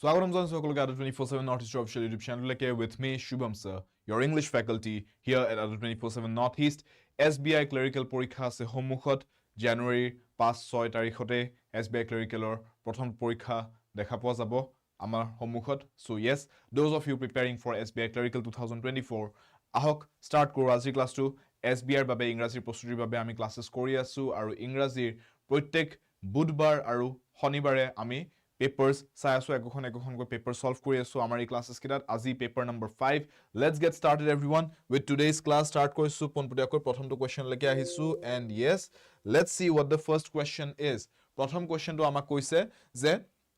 Swagatam John Sokolga Adda 24/7 Northeast official YouTube channel with me, Shubham sir, your English faculty here at Adda 24/7 Northeast. SBI Clerical Porikha se Homukhot January 5-6 tarikhote SBI Clericalor Prothom Porikha dekha poa jabo amar Homukhot. So yes, those of you preparing for SBI Clerical 2024, ahok start koru আজি class to SBI babe ইংৰাজী প্ৰস্তুতিৰ বাবে আমি ক্লাसेस কৰি আছো আৰু ইংৰাজীৰ প্ৰত্যেক বুধবাৰ আৰু শনিবাৰে আমি papers sai aso ekokhon go paper solve kori aso amar ei classes kitat aji paper number 5. Let's get started everyone with today's class. Start koisu ponputiakor prothom to question leke ahisu, and yes, let's see what the first question is. Prothom question to amak koise je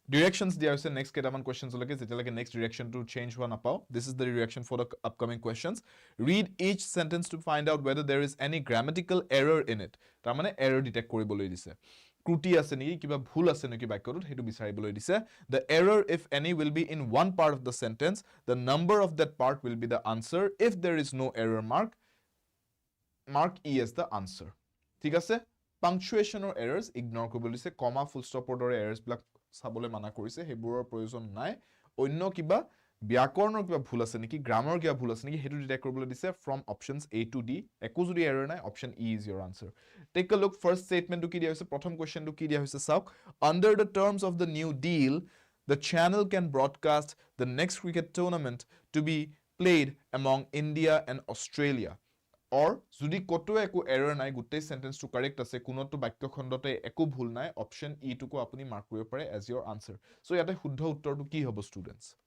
directions dia hoise next ketaman questions leke jetaleke next direction to change one apao. This is the direction for the upcoming questions. Read each sentence to find out whether there is any grammatical error in it. Tar mane error detect koriboloi dise. Kruti ase niki kiba bhul ase niki bakyotut hetu bisariboloi dise. The error, if any, will be in one part of the sentence. The number of that part will be the answer. If there is no error, mark E as the answer. Thik ase? Punctuation or errors ignore koriboloi dise. Comma, full stop or errors blak sabole mana korise heburor proyojon nai. Onno kiba ব্যাকৰণৰ কিবা ভুল আছে নেকি, গ্ৰামাৰৰ কিবা ভুল আছে নেকি হেতু ডিটেক্ট কৰিবলৈ দিছে from options A to D. একো যদি এৰৰ নাই, option E is your answer. Take a look. First statement to কি দিয়া হৈছে, প্ৰথম question to কি দিয়া হৈছে চাওক. Under the terms of the new deal, the channel can broadcast the next cricket tournament to be played among India and Australia. Or যদি কতো একো এৰৰ নাই, গোটেই sentence to correct আছে, কোনোটো বাক্য খণ্ডতে একো ভুল নাই, option E to কো আপুনি মাৰ্ক কৰিব পাৰে as your answer. So ইয়াতে শুদ্ধ উত্তৰটো কি হ'ব students?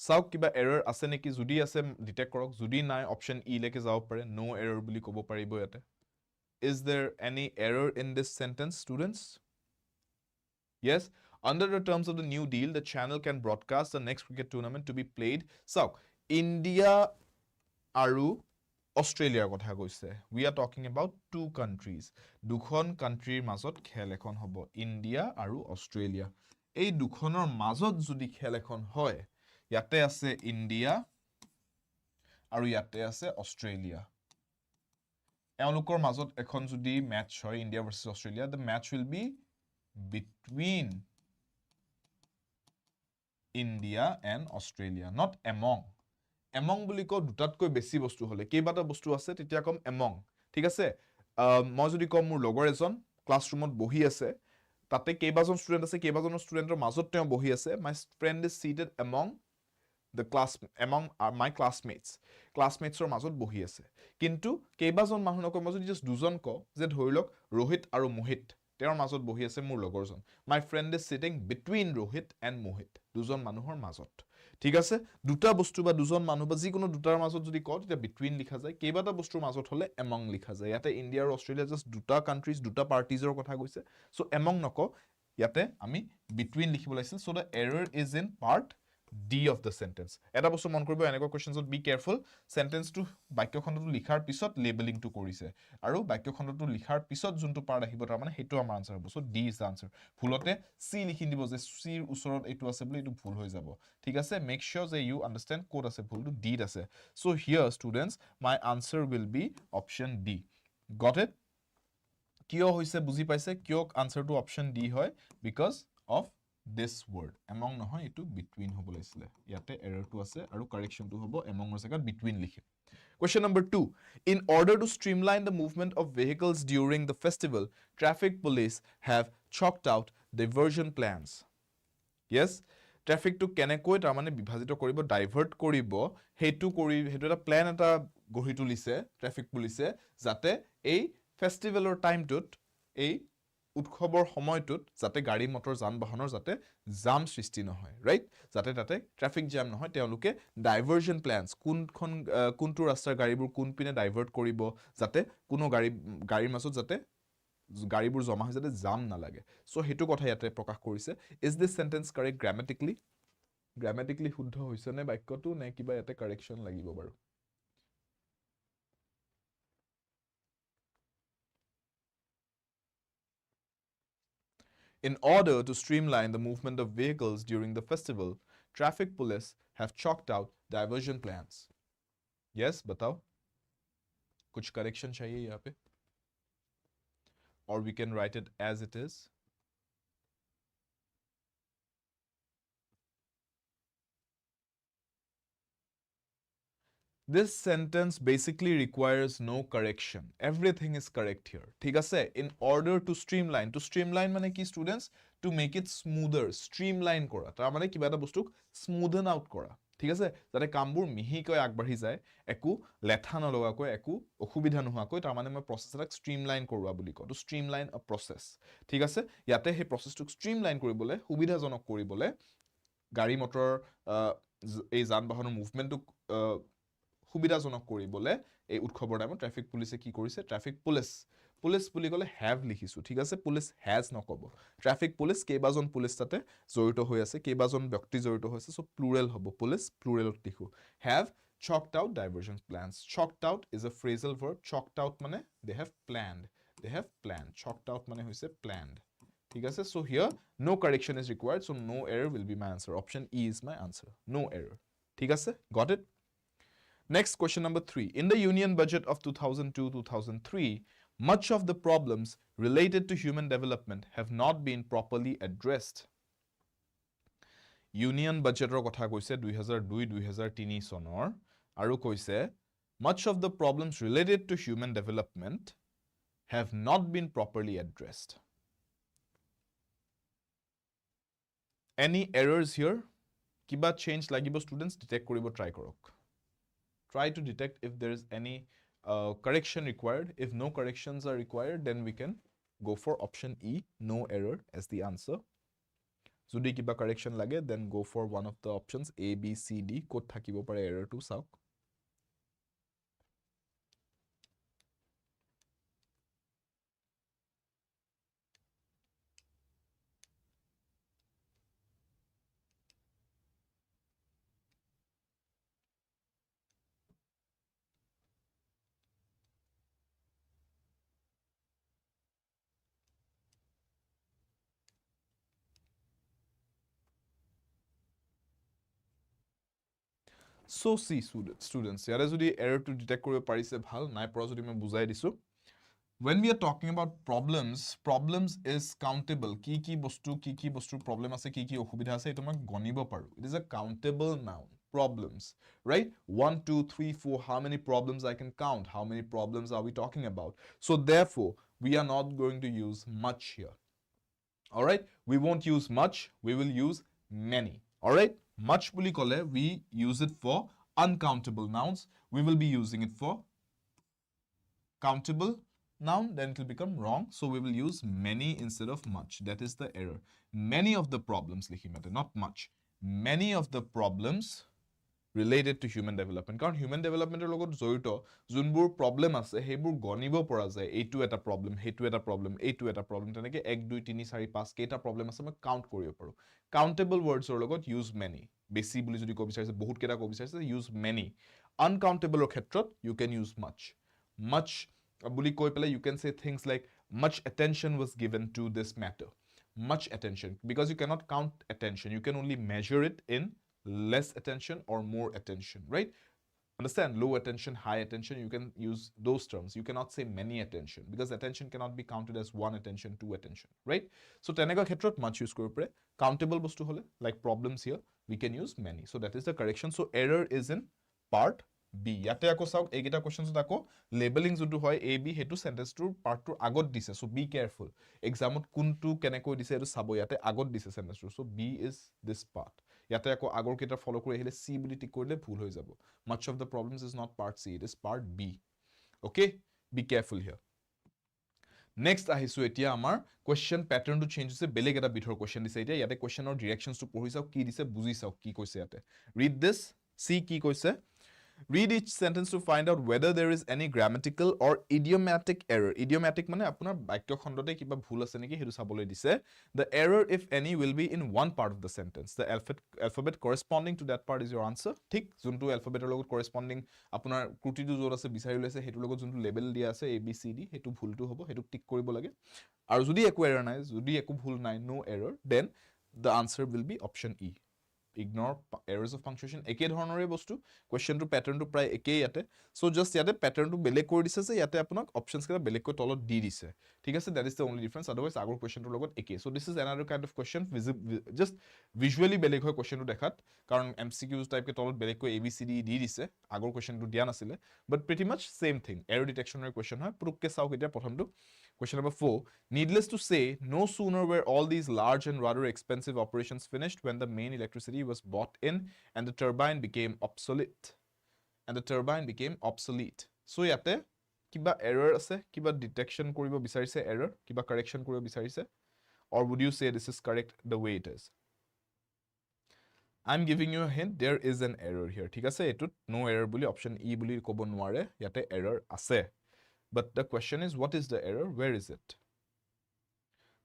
Sauk kiba error ase neki, judi ase detect korok, judi nai option E leke jao pare, no error buli kobo paribo yate. Is there any error in this sentence, students? Yes, under the terms of the new deal, the channel can broadcast the next cricket tournament to be played. Sauk, India aru Australia kotha koise. We are talking about two countries. Dukhon country mazot khel ekhon hobo, India aru Australia. Ei dukhonor mazot judi khel ekhon hoy, ইয়াতে আছে India আৰু ইয়াতে আছে Australia. এওঁলোকৰ মাজত এখন যদি match হয়, India versus Australia, the match will be between India and Australia, not among. Among বুলি কও দুটাতকৈ বেছি বস্তু হলে, কেইবাটা বস্তু আছে তেতিয়া কম among, ঠিক আছে? মই যদি কম মোৰ লগৰ এজন ক্লাছৰুমত বহি আছে, তাতে কেইবাজন ষ্টুডেন্ট আছে, কেইবাজন ষ্টুডেন্টৰ মাজত তেওঁ বহি আছে, my friend is seated among my classmates or মাজত বহি আছে। কিন্তু কেইবাজন মানুহক মই যদি just দুজন ক, যে ধৰিলক ৰোহিত আৰু মোহিত, তেওঁৰ মাজত বহি আছে মোৰ লগৰজন, my friend is sitting between Rohit and Mohit, দুজন মানুহৰ মাজত। ঠিক আছে, দুটা বস্তু বা দুজন মানুহ বা যিকোনো দুটাৰ মাজত যদি কও তেতিয়া between লিখা যায়, কেইবাটা বস্তুৰ মাজত হলে among লিখা যায়। ইয়াতে ইন্ডিয়া আৰু অস্ট্ৰেলিয়া জাস্ট দুটা কান্ট্ৰিজ, দুটা পাৰ্টিজৰ কথা কৈছে, সো among নকও, ইয়াতে আমি between লিখিব লাগিছিল। So the error is in part D of the sentence. Eta bostu mon koribo, eneko questions be careful. Sentence to বাক্য খণ্ডটো লিখাৰ পিছত labeling to কৰিছে, আৰু বাক্য খণ্ডটো লিখাৰ পিছত যোনটো পাৰ্ট আহিব তাৰ মানে হেতু আমাৰ আনসাৰ হ'ব। So D is the answer. ভুলতে C লিখি দিব যে C ৰ ওচৰত এইটো আছে বুলি, এইটো ভুল হৈ যাব। ঠিক আছে, make sure যে you understand ক'ত আছে ভুলটো, D ত আছে। So here students, my answer will be option D. Got it? কিয় হৈছে বুজি পাইছে কিয় answer to option D হয়? Because of this word. Among নহয়, এটো between হব লাগিছিলে। ইয়াতে error to আছে আৰু correction to হব among ৰ জাগাত between লিখিম। Question number 2. In order to streamline the movement of vehicles during the festival, traffic police have chalked out diversion plans. Yes, traffic to কেনেকৈ তাৰ মানে বিভাজিত কৰিব, divert কৰিব, হেতু এটা plan এটা গঢ়ি তুলিছে traffic police, যাতে এই ফেষ্টিভেলৰ টাইমটোত, এই উৎসৱৰ সময়টোত যাতে গাড়ী মটৰ যান বাহনৰ যাতে জাম সৃষ্টি নহয়, ৰাইট? যাতে তাতে ট্ৰাফিক জাম নহয়, তেওঁলোকে ডাইভাৰজন প্ল্যানস, কোনটো ৰাস্তাৰ গাড়ীবোৰ কোন পিনে ডাইভাৰ্ট কৰিব, যাতে কোনো গাড়ীৰ মাজত যাতে গাড়ীবোৰ জমা হৈ যাতে জাম নালাগে। সো হেতু কথা ইয়াতে প্ৰকাশ কৰিছে। Is this sentence correct grammatically? Grammatically শুদ্ধ হৈছে নে বাক্যটো, নে কিবা ইয়াতে কাৰেকচন লাগিব বাৰু? In order to streamline the movement of vehicles during the festival, traffic police have chalked out diversion plans. Yes, batao. Kuch correction chahiye yahan pe? Or we can write it as it is. This sentence basically requires no correction. Everything is correct here. ঠিক আছে? In order to streamline মানে কি students? To make it smoother, streamline কৰা. তাৰ মানে কিবা এটা বস্তুক smoothen out কৰা. ঠিক আছে? যাতে কামবোৰ মিহিকৈ আগবাঢ়ি যায়, একো লেঠা নলগাকৈ, একো অসুবিধা নোহোৱাকৈ, তাৰ মানে মই প্ৰসেছ এটাক streamline কৰোৱা বুলি কওঁ. To streamline a process. ঠিক আছে? ইয়াতে সেই প্ৰসেছটোক streamline কৰিবলৈ, সুবিধাজনক কৰিবলৈ, গাড়ী মটৰ এই যান বাহনৰ মুভমেণ্টটোক সুবিধাজনক কৰিবলৈ এই উৎসৱৰ টাইমত ট্ৰাফিক পুলিচে কি কৰিছে? ট্ৰাফিক পুলিচ বুলি ক'লে হ্যাভ লিখিছো, ঠিক আছে? পুলিচ হ্যাজ নক'ব। ট্ৰাফিক পুলিচ কেইবাজন পুলিচ তাতে জড়িত হৈ আছে, কেইবাজন ব্যক্তি জড়িত হৈছে, সো প্লুৰেল হ'ব। পুলিচ প্লুৰেলত লিখো। Have chalked out diversion plans. Chalked out is a phrasal verb. Chalked out মানে they have planned. Chalked out মানে হৈছে planned. ঠিক আছে? So here no correction is required, so no error will be my answer. Option E is my answer. No error. ঠিক আছে? Got it? Next, question number 3. In the Union Budget of 2002-2003, much of the problems related to human development have not been properly addressed. Union Budget ৰ কথা কৈছে 2002-2003 চনৰ আৰু কৈছে much of the problems related to human development have not been properly addressed. Any errors here? Kiba change লাগিব students detect কৰিব try কৰক. Try to detect if there is any correction required. If no corrections are required, then we can go for option E, no error as the answer. Jodi kiba correction lage, then go for one of the options A, B, C, D. Kot thakibo pare error to sauk. So see students, yare jodi error to detect koribo parise bhal, nai pora jodi me bujai disu. When we are talking about problems is countable. Ki bostu problem ase, ki okhubidha ase, eto moi gonibo paru. It is a countable noun. Problems, right? 1, 2, 3, 4. How many problems I can count? How many problems are we talking about? So therefore, we are not going to use much here. All right? We won't use much. We will use many. All right? Much buli kole, we use it for uncountable nouns. We will be using it for countable noun, then it will become wrong. So we will use many instead of much. That is the error. Many of the problems, not much. Many of the problems related to human development. Because human development logot joito, junbur problem ase, hebur gonibo pora jay, eitu eta problem, hetu eta problem, eitu eta problem. Teneke 1, 2, 3, 4, 5 keita problem ase moi count koribo paru. Countable words or logot use many. Besi buli jodi ko bicharise, bahut keita ko bicharise, use many. Uncountable or khetrot, you can use much. Much buli koi pele, you can say things like much attention was given to this matter. Much attention, because you cannot count attention. You can only measure it in less attention or more attention, right? Understand? Low attention, high attention, you can use those terms. You cannot say many attention, because attention cannot be counted as 1 attention, 2 attention, right? So tenega khetrot much use koribo pare. Countable bostu hole like problems here, we can use many. So that is the correction. So error is in part B. Yate ako sauk egita questions ako labeling jodu hoy A B hetu sentence tur part tur agot dise. So be careful. Exam ot kuntu keneko dise etu sabo yate agot dise sentence tur. So B is this part. Yate ako agor keta follow kori ahile C বুলি tik korle bhul hoi jabo. Much of the problems is not part C, it is part B. Okay? Be careful here. Next ahisu etia amar question pattern to change hoise beleg eta bithor question dise etia yate question or directions to pori sauk ki dise buji sauk ki koise yate. Read this, see ki koise. Read each sentence to find out whether there is any grammatical or idiomatic error. Idiomatic mane apunar bakyo khondote kiba bhul ase neki hetu sabole dise. The error, if any, will be in one part of the sentence. The alphabet corresponding to that part is your answer. Thik juntu alphabet logot corresponding apunar kruti tu jor ase bisari lese hetu logot juntu label dia ase A B C D hetu bhul tu hobo hetu tik koribo lage. Aru jodi eku error nai, jodi eku bhul nai, no error, then the answer will be option E. ignore errors of punctuation একে ধৰণৰে বস্তু কোৱেশ্চনটো প্যাটাৰ্নটো প্ৰায় একেই ইয়াতে so just ইয়াতে প্যাটাৰ্নটো বেলেগ কৰি দিছে যে ইয়াতে আপোনাক অপচনছ কেইটা বেলেগ কৰি তলত দি দিছে ঠিক আছে that is the only difference otherwise আগৰ কোৱেশ্চনটোৰ লগত একেই so this is another kind of question just visually বেলেগ হয় কোৱেশ্চনটো দেখাত কাৰণ এমসিকিউজ টাইপ কে তলত বেলেগ কৰি এবিসিডি দি দিছে আগৰ কোৱেশ্চনটো দিয়া নাছিলে বাট প্ৰিটি মাচ সেম থিং এৰৰ ডিটেকচনৰ কোৱেশ্চন হয় পুৰুককে চাওক এতিয়া প্ৰথমটো Question number 4. Needless to say, no sooner were all these large and rather expensive operations finished when the main electricity was bought in and the turbine became obsolete. So, yate, kiba error ase, kiba detection koribo bisarise error, kiba correction koribo bisarise, or would you say this is correct the way it is? I'm giving you a hint, there is an error here. ঠিক আছে, এটুত no error বুলি option E বুলি ক'ব নোৱাৰে, ইয়াতে error আছে. But the question is, what is the error? Where is it?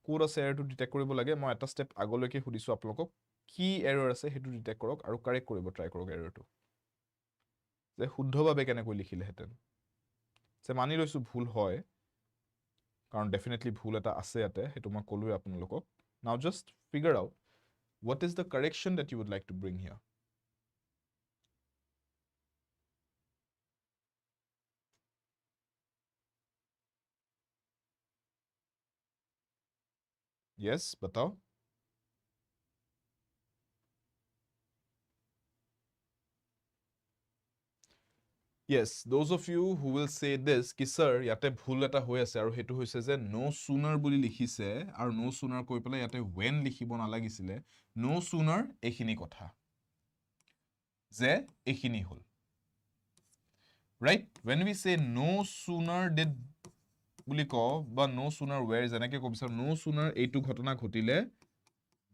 Code আছে error to detect কৰিব লাগে মই এটা step আগলৈকে সুধিছো আপোনালোকক কি error আছে হেতু detect কৰক আৰু correct কৰিব try কৰক error টো যে শুদ্ধভাৱে কেনেকৈ লিখিলে হেতেন যে মানি লৈছো ভুল হয় কাৰণ definitely ভুল এটা আছে ইয়াতে হেতু মই কলোৱে আপোনালোকক now just figure out what is the correction that you would like to bring here. Yes, batao. Yes, those of you who will say this, ki sir, yate bhul eta hoi ase aru hetu hoise je no sooner buli likhise aru no sooner koi pele yate when likhibo na lagisile no sooner ekhini kotha je ekhini hol right when we say no sooner did buli ko ba no sooner where jenake ko bisar no sooner eitu ghotona ghotile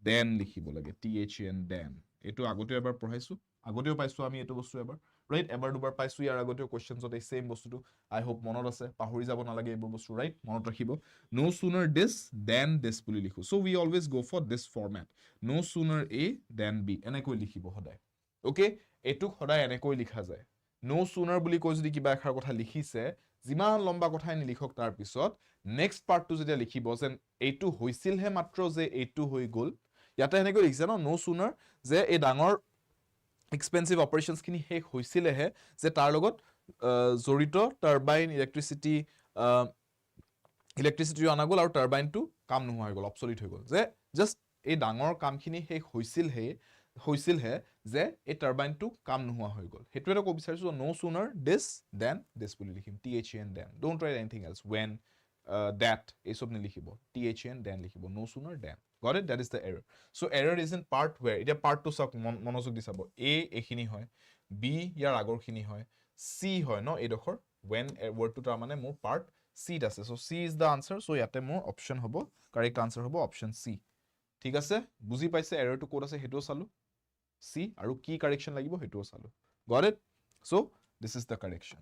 then likhibo lage then then etu agote ebar পঢ়াইছো আগতেও পাইছো আমি এটো বস্তু এবাৰ right এবাৰ দুবাৰ পাইছো ইয়াৰ আগতেও কোৱেশ্চনছত এই সেম বস্তুটো আই হোপ মনত আছে পাহৰি যাব নালাগে এই বস্তু ৰাইট মনত ৰাখিব no sooner this than this বুলি লিখো so we always go for this format no sooner a than b এনেকৈ লিখিব সদায় ওকে এটুক সদায় এনেকৈ লিখা যায় no sooner বুলি কৈ যদি কিবা এখাৰ কথা লিখিছে যিমান লম্বা কথাই নিলিখক তাৰ পিছত নেক্সট পাৰ্টটো যেতিয়া লিখিব যেন এইটো হৈছিলহে মাত্ৰ যে এইটো হৈ গল ইয়াতে এনেকৈ লিখিছে no sooner যে এই ডাঙৰ expensive operations kini hek hoisile he je tar logot jorito turbine electricity anagol aru turbine tu kam nohua hoy gol obsolete hoy gol je just ei dangor kam khini hek hoisil he je ei turbine tu kam nohua hoy gol hetu eta ko bisarisu no sooner this than this boli likhim then don't write anything else when that ei sob ni likhibo then likhibo no sooner than. Got it? That is the error. So error is in part where. It is part to sak monosuk disabo. A ekhini hoy. B yar agor khini hoy. C hoy no edokhor. When word to tamane more part C dase. So C is the answer. So yate more option hobo. Correct answer hobo option C. Thik ase? Buzi paise error to code ase heto salu. C aru key correction lagibo heto salu. Got it? So this is the correction.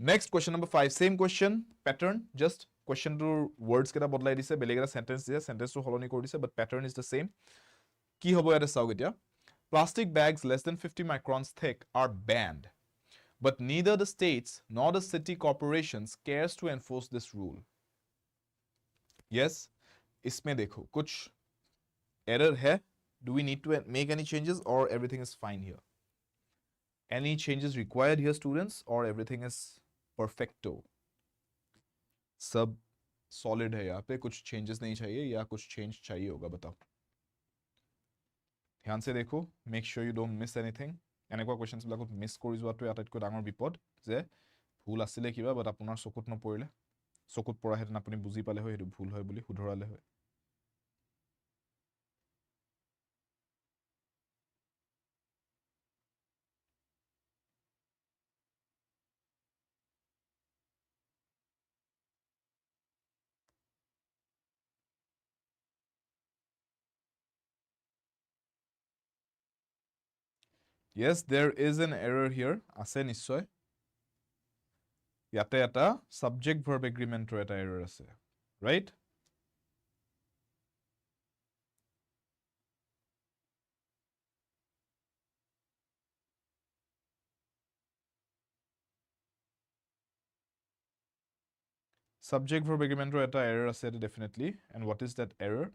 Next question number 5. Same question pattern just. Question to words keta bodlai dise beleg eta sentence to holoni kori dise but pattern is the same ki hobo eta sauk etia plastic bags less than 50 microns thick are banned but neither the states nor the city corporations cares to enforce this rule. Yes, isme dekho kuch error hai. Do we need to make any changes or everything is fine here? Any changes required here students or everything is perfecto? सब solid है यहाँ पे कुछ changes नहीं चाहिए या कुछ change चाहिए होगा बताओ ध्यान से देखो make sure you don't miss anything এনেকুৱা কোৱেশ্চনছ বিলাকত মিস কৰি যোৱাটো আটাইতকৈ ডাঙৰ বিপদ যে ভুল আছিল কিবা বাট আপোনাৰ চকুত নপৰিলে চকুত পৰা হেতেন আপুনি বুজি পালে হয় এটো ভুল হয় বুলি শুধৰালে হয় Yes, there is an error here. Ase nishoy. Yate eta subject verb agreement ro eta error ase. Right? Subject verb agreement ro eta error ase definitely. And what is that error?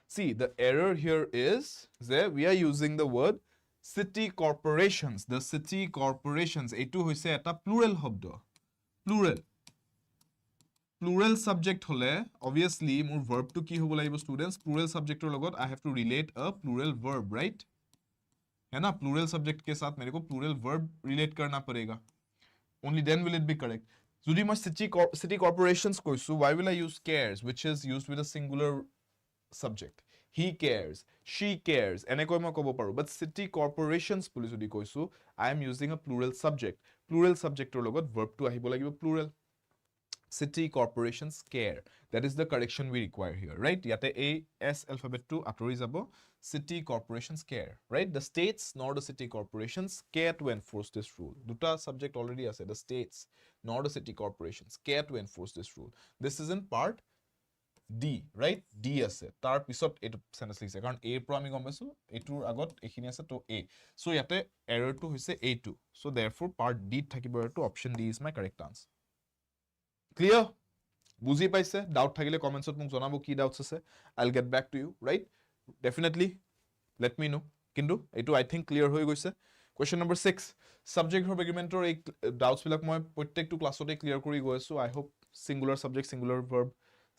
See, the error here is that we are using the word city corporations. The city corporations, etu hoise eta plural shobd. Plural. Plural subject hole, obviously, মোৰ verb to কি হ'ব লাগিব students? Plural subject লগত I have to relate a plural verb, right? है ना? Plural subject के साथ मेरे को plural verb relate करना पड़ेगा. Only then will it be correct. যদি মই city corporations কৈছো, why will I use cares, which is used with a singular subject? He cares, she cares, এনেকৈ মই ক'ব পাৰো. But city corporations বুলি যদি কৈছো, I am using a plural subject. Plural subjectৰ লগত verb to আহিব লাগিব plural. City corporations care. That is the correction we require here, right? Yate A, S alphabet to atori jabo. City corporations care, right? The states nor the city corporations care to enforce this rule. Duta subject already ase. The states nor the city corporations care to enforce this rule. This is in part D, right? D ase. Tar pisot etu sentence likse. Karon A pro ami gom paisu, etur agot ekhini ase to A. So yate error to hoise A2. So therefore part D thakibo to option D is my correct answer. Clear? বুজি পাইছে? Doubt থাকিলে comments ত মোক জনাবো কি doubts আছে. I'll get back to you, right? Definitely let me know. কিন্তু এটো I think clear হৈ গৈছে. Question number 6. Subject verb agreementor এই doubts বিলাক মই প্ৰত্যেকটো ক্লাছতে clear কৰি গৈ আছো. I hope singular subject singular verb,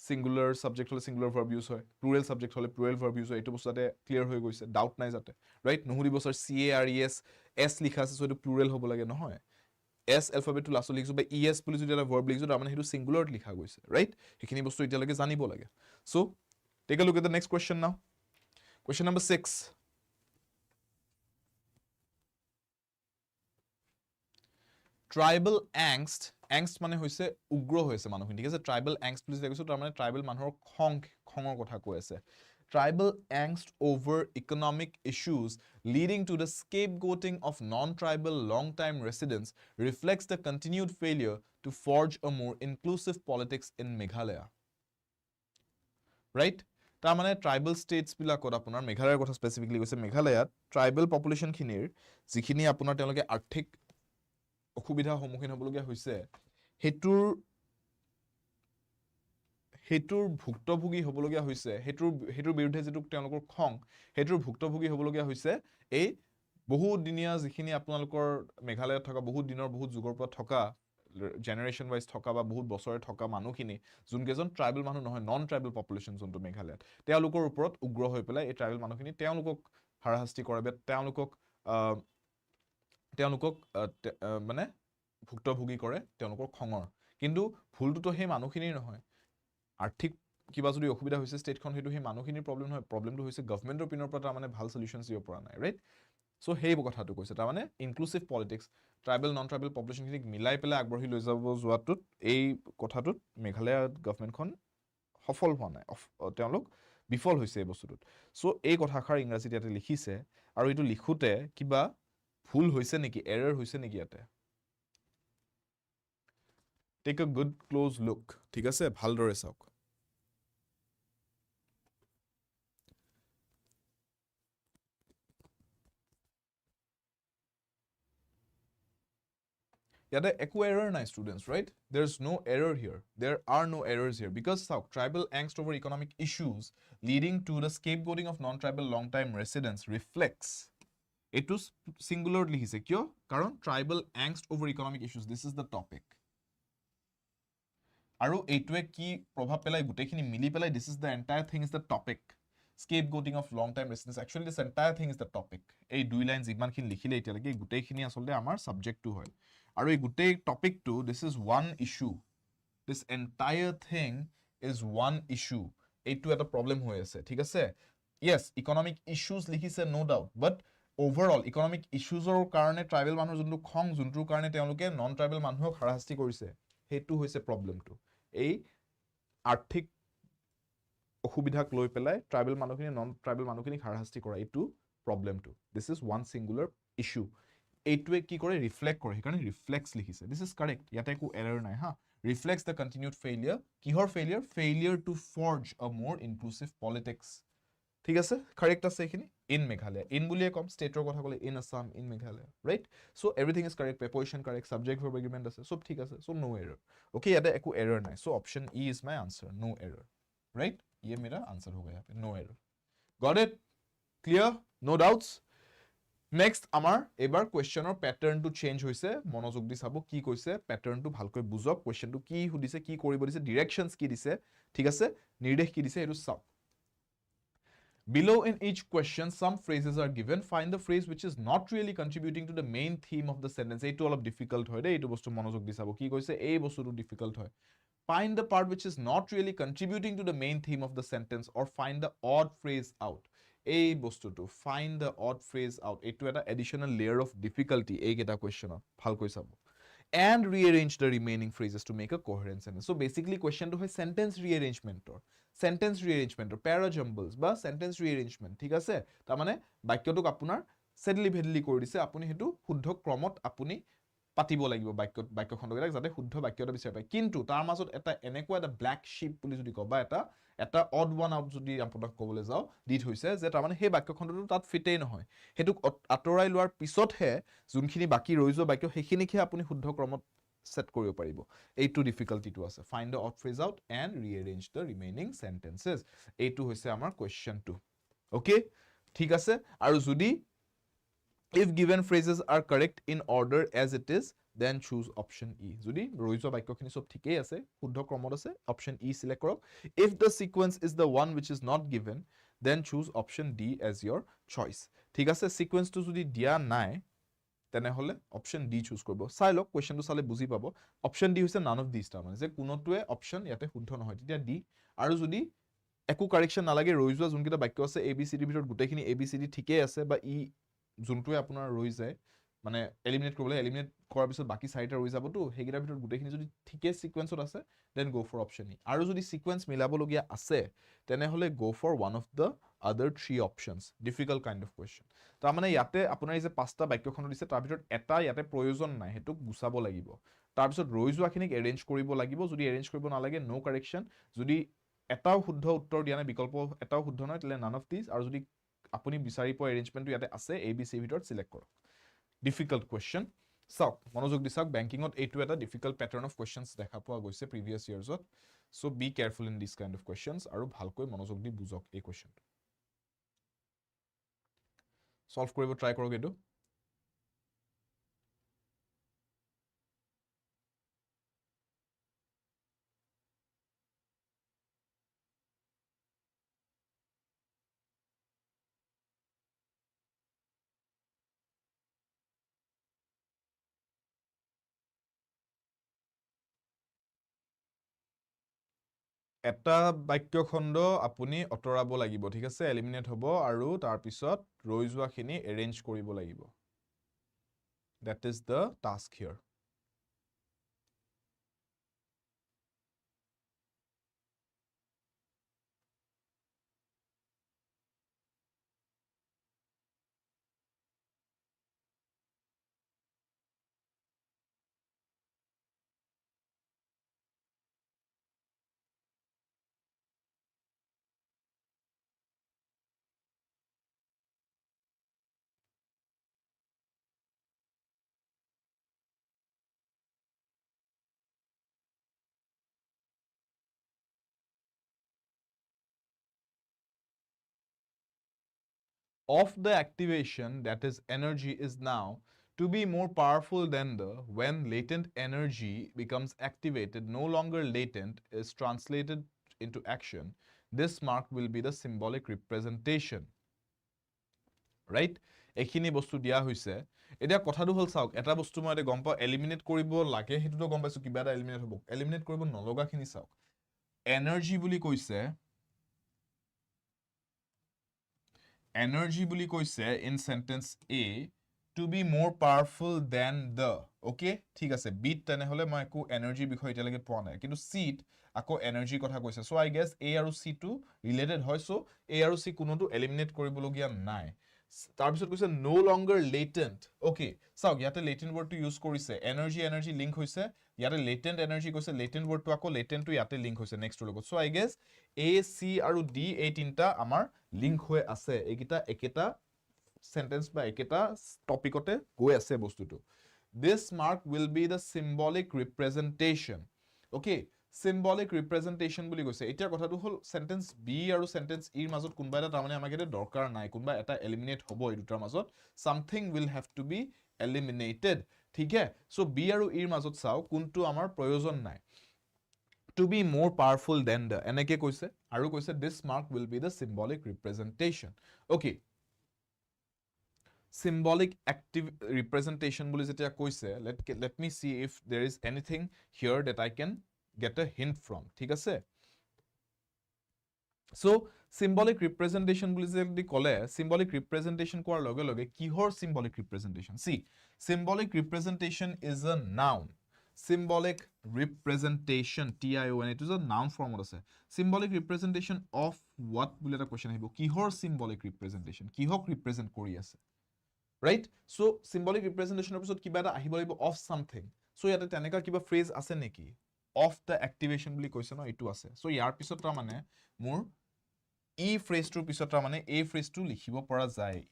singular subject হলে singular verb use হয়, plural subject হলে plural verb use হয়. এটো বস্তুতে clear হৈ গৈছে. Doubt নাই যাতে, right? নহৰি বছৰ CARES S লিখা আছে, so এটো plural হ'ব লাগে নহয়. S alphabet to last লিখিছো বা ES বুলি যদি এটা verb লিখিছো তাৰ মানে হেতু singular লিখা গৈছে, right? হেখিনি বস্তু এতিয়া লাগে জানিব লাগে. So take a look at the next question now. Question number 6. Tribal angst. Angst মানে হৈছে উগ্ৰ হৈছে মানুহখিনি, ঠিক আছে? Tribal angst বুলি কৈছো তাৰ মানে tribal মানুহৰ খঙৰ কথা কৈ আছে. Tribal angst over economic issues leading to the scapegoating of non-tribal long-time residents reflects the continued failure to forge a more inclusive politics in Meghalaya. Right? তাৰ মানে tribal states বিলাকত আপোনাৰ মেঘালয়ৰ কথা স্পেসিফিকলি কৈছে, মেঘালয়ত tribal population খিনিৰ যিখিনি আপোনাৰ তেওঁলোকে আৰ্থিক অসুবিধা সন্মুখীন হ'বলগীয়া হৈছে, হেতুৰ ভুক্তভোগী হ'বলগীয়া হৈছে, হেতুৰ বিৰুদ্ধে যেটো তেওঁলোকৰ খং, হেতুৰ ভুক্তভোগী হ'বলগীয়া হৈছে এই বহু দিনীয়া যিখিনি আপোনালোকৰ মেঘালয়ত থকা বহুত দিনৰ বহুত যুগৰ পৰা থকা generation wise থকা বা বহুত বছৰে থকা মানুহখিনি যোনকেজন ট্ৰাইবেল মানুহ নহয়, নন ট্ৰাইবেল পপুলেশ্যন যোনটো মেঘালয়ত, তেওঁলোকৰ ওপৰত উগ্ৰ হৈ পেলাই এই ট্ৰাইবেল মানুহখিনি তেওঁলোকক হাৰাশাস্তি কৰে বা তেওঁলোকক মানে ভুক্তভোগী কৰে তেওঁলোকৰ খঙৰ। কিন্তু ভুলটো সেই মানুহখিনিৰ নহয়, আৰ্থিক কিবা যদি অসুবিধা হৈছে ষ্টেটখন, হেতু সেই মানুহখিনিৰ প্ৰবলেম নহয়, প্ৰবলেমটো হৈছে গভৰ্ণমেণ্টৰ পিনৰ পৰা মানে ভাল সলিউশনছ দিব পৰা নাই, ৰাইট? সো সেই কথাটো কৈছে তাৰ মানে inclusive politics, tribal non tribal পপুলেশ্যনখিনিক মিলাই পেলাই আগবঢ়ি লৈ যাব যোৱাটোত এই কথাটোত মেঘালয় গভৰ্ণমেণ্টখন সফল হোৱা নাই, তেওঁলোক বিফল হৈছে এই বস্তুটোত। সো এই কথাষাৰ ইংৰাজীত ইয়াতে লিখিছে আৰু এইটো লিখোতে কিবা ভুল হৈছে নেকি, এৰৰ হৈছে নেকি ইয়াতে? Take a good close look, ঠিক আছে? ভালদৰে চাওক। Yada echo error nice students, right? There's no error here. There are no errors here because tribal angst over economic issues leading to the scapegoating of non-tribal long-time residents reflects. It was singularly he secure. Karon tribal angst over economic issues. This is the topic. Aru etwe ki prabhav pelai gutekhini mili pelai. This is the entire thing is the topic. Scapegoating of long-time residents. Actually, this entire thing is the topic. Ei dui lines iman khin likhile etialage gutekhini asolde amar subject to hoy. Aru ei gutei topic to, this is one issue. This entire thing is one issue. Eitu eta problem hoy ase, thik ase? Yes, economic issues likhise no doubt, but overall economic issues or karone tribal manhur juntu khong juntur karone teoluke non tribal manhuk harahasti korise, hetu hoise problem to ei arthik অসুবিধাক লৈ পেলাই tribal মানুহখিনি non tribal মানুহখিনি হাৰাশাস্তি কৰা, এইটো problem to. This is one singular issue. এইটোৱে কি কৰে, ৰিফ্লেক্ট কৰে, সেইকাৰণে ৰিফ্লেক্স লিখিছে। This is correct, ইয়াতে একো এৰৰ নাই হা। Reflects the continued failure, কিহৰ failure? Failure to forge a more inclusive politics. ঠিক আছে, correct আছে এইখিনি? In Meghalaya, in বুলিয়ে কম, ষ্টেটৰ কথা ক'লে in Assam, in Meghalaya, right? So everything is correct, preposition correct, subject verb agreement আছে, সব ঠিক আছে, so no error. Okay, ইয়াতে একো error নাই, so option E is my answer, no error, right? ये मेरा आंसर हो गया, no error. Got it? Clear? No doubts? Next, আমাৰ এবাৰ কুৱেশ্যনৰ পেটাৰ্ণটো চেঞ্জ হৈছে মনোযোগ দি চাব কি কৈছে পেটাৰ্ণটো ভালকৈ বুজক কুৱেশ্যনটো কি সুধিছে কি কৰিব দিছে ডিৰেকশ্যনছ কি দিছে ঠিক আছে নিৰ্দেশ কি দিছে এইটো চাওক Below in each question, some phrases are given. Find the phrase which is not really contributing to the main theme of the sentence. এইটো অলপ difficult হয় দেই এইটো বস্তু মনোযোগ দি চাব কি কৈছে এই বস্তুটো difficult হয় Find the part which is not really contributing to the main theme of the sentence or find the odd phrase out. এই বস্তুটো find the odd phrase out. এইটো এটা additional layer of difficulty এইকেইটা কুৱেশ্যনত ভালকৈ চাব and rearrange the remaining phrases to make a coherent sentence. So basically question to sentence rearrangement or para jumbles ba sentence rearrangement ঠিক আছে তাৰ মানে বাক্যটোক আপোনাৰ সেডলি ভেডলি কৰি দিছে আপুনি হেতু শুদ্ধ ক্ৰমত আপুনি পাতিব লাগিব বাক্য খণ্ডবিলাক যাতে শুদ্ধ বাক্য এটা বিচাৰি পায় কিন্তু তাৰ মাজত এটা এনেকুৱা এটা ব্ল্যাক শিপ বুলি যদি কবা এটা অড ওয়ান আউট যদি আপোনাক ক'বলৈ যাও দিত হৈছে যে তাৰ মানে সেই বাক্য খণ্ডটো তাত ফিটেই নহয় হেতু আতৰাই লোৱাৰ পিছতহে যোনখিনি বাকি ৰৈ যোৱা বাক্য সেইখিনিকে আপুনি শুদ্ধ ক্ৰমত set কৰিব পাৰিব এইটো ডিফিকাল্টিটো আছে find the odd phrase out and rearrange the remaining sentences এইটো হৈছে আমাৰ question 2 okay ঠিক আছে আৰু যদি if given phrases are correct in order as it is then choose option E যদি ৰৈ যোৱা বাক্যখিনি সব ঠিকই আছে শুদ্ধ ক্ৰমত আছে option E select কৰক if the sequence is the one which is not given then choose option D as your choice ঠিক আছে sequence টো যদি দিয়া নাই তেনেহলে অপশন ডি চুজ কৰিব চাই লওক কোৱেশ্চনটো চালে বুজি পাব অপশন ডি হৈছে নান অফ দিস তাৰ মানে যে কোনোটোৱে অপশন ইয়াতে শুদ্ধ নহয় তেতিয়া ডি আৰু যদি একো কাৰেকচন নালাগে ৰৈ যোৱা যোনকেইটা বাক্য আছে এ বি সি ডি ভিতৰত গোটেইখিনি এ বি সি ডি ঠিকই আছে বা ই যোনটোৱে আপোনাৰ ৰৈ যায় মানে এলিমিনেট কৰিবলৈ এলিমিনেট কৰাৰ পিছত বাকি চাৰিটা ৰৈ যাবতো হেগিটাৰ ভিতৰত গোটেইখিনি যদি ঠিকই সিকোয়েন্সত আছে then go for option E আৰু যদি সিকোয়েন্স মিলাবলগীয়া আছে তেনেহলে go for one of the other three options difficult kind of question তাৰ মানে ইয়াতে আপোনাৰ এই যে পাঁচটা বাক্যখন দিছে তাৰ ভিতৰত এটা ইয়াতে প্ৰয়োজন নাই হেতুক গুছাব লাগিব তাৰ পিছত ৰৈ যোৱাখিনিক এৰেঞ্জ কৰিব লাগিব যদি এৰেঞ্জ কৰিব নালাগে নো কাৰেকচন যদি এটাও শুদ্ধ উত্তৰ দিয়া নাই বিকল্প এটাও শুদ্ধ নহয় তেলে নান অফ দিস আৰু যদি আপুনি বিচাৰি পোৱা এৰেঞ্জমেন্টটো ইয়াতে আছে এ বি সি ভিতৰত সিলেক্ট কৰক difficult question চাওক মনোযোগ দি চাওক বেংকিংত এইটো এটা difficult pattern of questions দেখা পোৱা গৈছে previous yearsত so be careful in this kind of questions আৰু ভালকৈ মনোযোগ দি বুজক এই questionটো solve কৰিব try কৰক এটো এটা বাক্য খণ্ড আপুনি অতৰাব লাগিব ঠিক আছে এলিমিনেট হ'ব আৰু তাৰ পিছত ৰৈ যোৱাখিনি এৰেঞ্জ কৰিব লাগিব that is the task here of the activation that is energy is now to be more powerful than the when latent energy becomes activated no longer latent is translated into action this mark will be the symbolic representation right এখিনি বস্তু দিয়া হৈছে এটা কথাটো হল চাওক এটা বস্তু মই গম পাও এলিমিনেট কৰিব লাগে হেতুটো গম পাইছো কিবা এটা এলিমিনেট হ'ব এলিমিনেট কৰিব নলগাখিনি চাওক এনাৰ্জি বুলি কৈছে energy বুলি কৈছে in sentence A to be more powerful than the okay ঠিক আছে B তেনেহলে মই একো energy বিষয় এতিয়ালৈকে পোৱা নাই কিন্তু C আকৌ energy কথা কৈছে so I guess A আৰু C টো related হয় so A আৰু C কোনোটো eliminate কৰিবলগীয়া নাই তাৰ পিছত কৈছে no longer latent okay চাওক ইয়াতে latent word টো ইউজ কৰিছে energy link হৈছে ইয়াতে latent energy কৈছে latent word টো আকৌ latent টো ইয়াতে link হৈছে next লগত so I guess A C আৰু D এই তিনটা আমাৰ link হৈ আছে এইকিটা একেটা sentence বা একেটা টপিকতে গৈ আছে বস্তুটো this mark will be the symbolic representation okay symbolic representation বুলি কৈছে এতিয়া কথাটো হল sentence b আৰু sentence e ৰ মাজত কোনবা এটা তাৰমানে আমাক এটা দৰকাৰ নাই কোনবা এটা এলিমিনেট হ'ব এই দুটাৰ মাজত something will have to be eliminated ঠিক আছে so b আৰু e ৰ মাজত চাও কোনটো আমাৰ প্ৰয়োজন নাই to be more powerful than the এনেকে কৈছে আৰু কৈছে this mark will be the symbolic representation okay symbolic active representation বুলি যেতিয়া কৈছে let me see if there is anything here that I can get a hint from ঠিক আছে so symbolic representation বুলি যদি কলে symbolic representation কোৱাৰ লগে লগে কিহৰ symbolic representation see symbolic representation is a noun symbolic representation tion it is a noun form আছে symbolic representation of what বুলি এটা question আহিব কিহৰ symbolic representation কিহক represent কৰি আছে right so symbolic representation er pisot kiba eta ahibo laibo of something so yate teneka kiba phrase ase neki of the activation buli koise no etu ase so yar pisot ta mane mur e phrase tur pisot ta mane a phrase tu likhibo para jay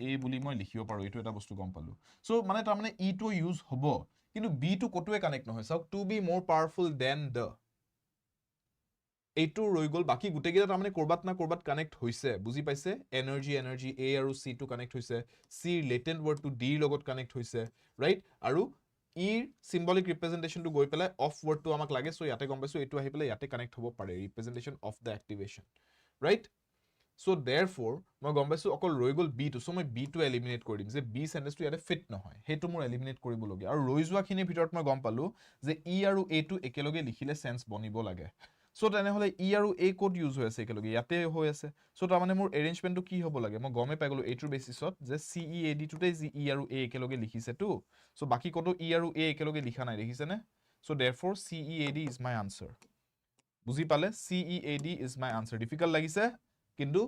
a buli moi likhibo paru etu eta bostu gom palu so mane ta mane e to use hobo kintu b to kotue connect no hoy so to be more powerful than the এইটো ৰৈ গল বাকি গুটেগিটা তাৰমানে কৰবাত না কৰবাত connect হৈছে বুজি পাইছে এনাৰ্জি a আৰু c টু কানেক্ট হৈছে c latent word to d লগত কানেক্ট হৈছে ৰাইট আৰু ই সিম্বলিক ৰিপ্ৰেজেন্টেশন টু গৈ পেলাই অফ ওয়ার্ড টু আমাক লাগে সো ইয়াতে গম পাইছো এটো আহি পেলাই ইয়াতে কানেক্ট হ'ব পাৰে representation of the activation right so therefore মই গম পাইছো অকল ৰৈ গল b টু সো মই b টু এলিমিনেট কৰি দিম যে b সেন্টেন্স টু ইয়াতে ফিট নহয় হেতু মোৰ এলিমিনেট কৰিব লগিয়া আৰু ৰৈ যোৱা খিনি ভিতৰত মই গম পালো যে e আৰু a টু একেলগে লিখিলে সেন্স বনিব লাগে so তেনেহলে e আৰু a কোড ইউজ হৈ আছে একেলগে ইয়াতে হৈ আছে so তাৰ মানে মোৰ এৰেঞ্জমেন্টটো কি হ'ব লাগে মই গমে পাই গলো এইটোৰ বেসিছত যে cead টুতে যি e আৰু a একেলগে লিখিছে টু so বাকি কোডো e আৰু a একেলগে লিখা নাই দেখিছে নে so therefore cead is my answer বুজি পালে cead is my answer difficult লাগিছে কিন্তু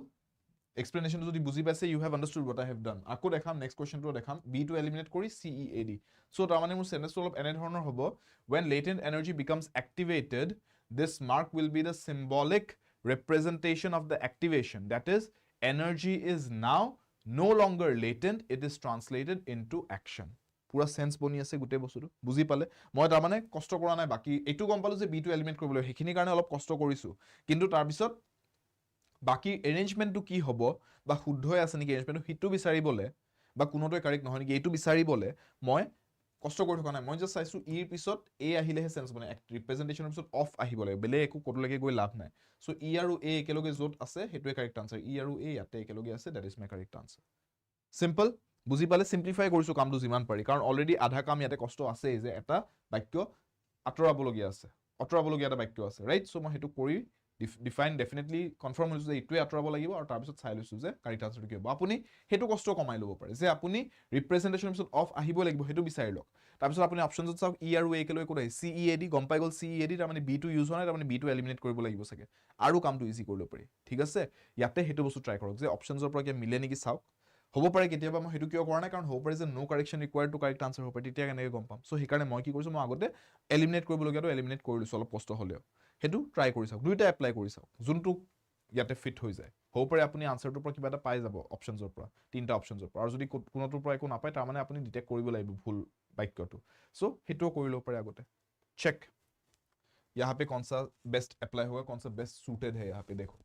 explanation যদি বুজি পাইছে you have understood what I have done আকৌ দেখাম next question টো দেখাম b to eliminate কৰি cead so তাৰ মানে মোৰ sentence অলপ এনে ধৰণৰ হ'ব when latent energy becomes activated this mark will be the symbolic representation of the activation that is energy is now no longer latent it is translated into action পুরা sense বনি আছে গুটে বস্তুটো বুজি পালে মই তাৰ মানে কষ্ট কৰা নাই বাকি এটো গম পালো যে b to eliminate কৰিবলৈ হেখিনি কাৰণে অলপ কষ্ট কৰিছো কিন্তু তাৰ পিছত বাকি এৰেঞ্জমেন্টটো কি হ'ব বা শুদ্ধ আছে নেকি এৰেঞ্জমেন্টটো হিটু বিচাৰিবলে বা কোনোটোই কাৰেক্ট নহয় নেকি এইটো বিচাৰিবলে মই কষ্ট কৰি থকা নাই মই জাস্ট চাইছো ই ৰ পিছত a আহিলেহে সেন্স বনে ৰিপ্ৰেজেন্টেশনৰ পিছত অফ আহিব লাগে বেলে একো কতলৈকে গৈ লাভ নাই সো ই আৰু a একেলগে যত আছে হেতুৱে কাৰেক্ট আনসাৰ ই আৰু a ইয়াতে একেলগে আছে that is my correct answer simple বুজি পালে সিম্পলিফাই কৰিছো কামটো যিমান পাৰি কাৰণ অলৰেডি আধা কাম ইয়াতে কষ্ট আছে যে এটা বাক্য আতৰাবলগীয়া আছে অতৰাবলগীয়া এটা বাক্য আছে ৰাইট সো মই হেতু কৰি define definitely confirm হৈছে যে ইটোৱে আতৰাব লাগিব আৰু তাৰ পিছত চাই লৈছো যে কাৰেক্ট আনসাৰটো কি হ'ব আপুনি হেতু কষ্ট কমাই লব পাৰে যে আপুনি ৰিপ্ৰেজেন্টেশনৰ পিছত অফ আহিব লাগিব হেতু বিচাৰি লওক তাৰ পিছত আপুনি অপচনছত চাওক ই আৰু a একেলগে কোড আহি cead গম পাই গল cead তাৰ মানে b টু ইউজ হোৱা নাই তাৰ মানে b টু এলিমিনেট কৰিব লাগিব চাগে আৰু কামটো ইজি কৰি লব পাৰি ঠিক আছে ইয়াতে হেতু বস্তু ট্ৰাই কৰক যে অপচনছৰ পৰা কি মিলে নেকি চাওক হ'ব পাৰে কেতিয়াবা মই হেতু কিয় কৰা নাই কাৰণ হ'ব পাৰে যে নো কাৰেকচন ৰিকোয়াৰ্ড টু কাৰেক্ট আনসাৰ হ'ব পাৰে তেতিয়া কেনেকৈ গম পাম সো সেইকাৰণে মই কি কৰিছো মই আগতে এলিমিনেট কৰিব লগিয়াটো এলিমিনেট কৰি লৈছো অলপ কষ্ট হলেও হেতু ট্ৰাই কৰি চাওক দুইটা এপ্লাই কৰি চাওক যোনটো ইয়াতে ফিট হৈ যায় হ'ব পাৰে আপুনি আনসাৰটোৰ পৰা কিবা এটা পাই যাব অপচনছৰ পৰা তিনটা অপচনছৰ পৰা আৰু যদি কোনোটোৰ পৰা একো নাপায় তাৰ মানে আপুনি ডিটেক্ট কৰিব লাগিব ভুল বাক্যটো সো হেতু কৰি লব পাৰে আগতে চেক यहाँ पे कौन सा बेस्ट अप्लाई होगा कौन सा बेस्ट सूटेड है यहाँ पे देखो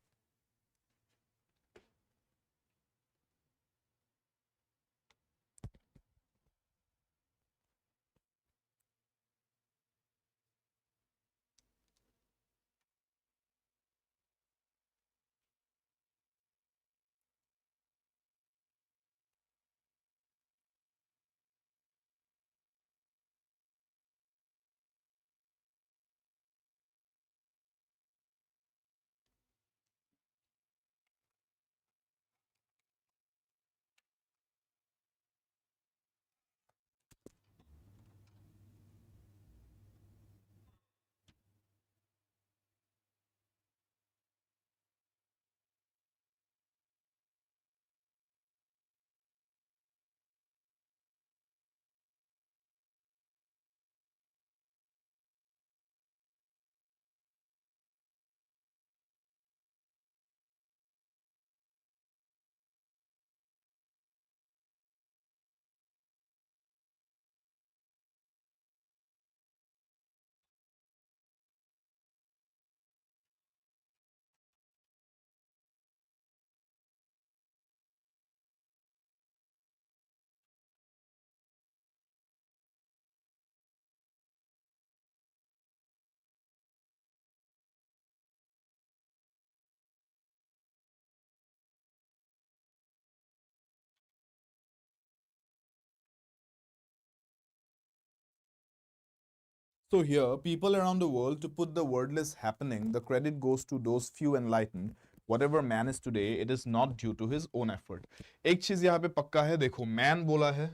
So here, people around the world, to put the wordless happening, the credit goes to those few enlightened. Whatever man is today, it is not due to his own effort. एक चीज यहाँ पे पक्का है, देखो man बोला है,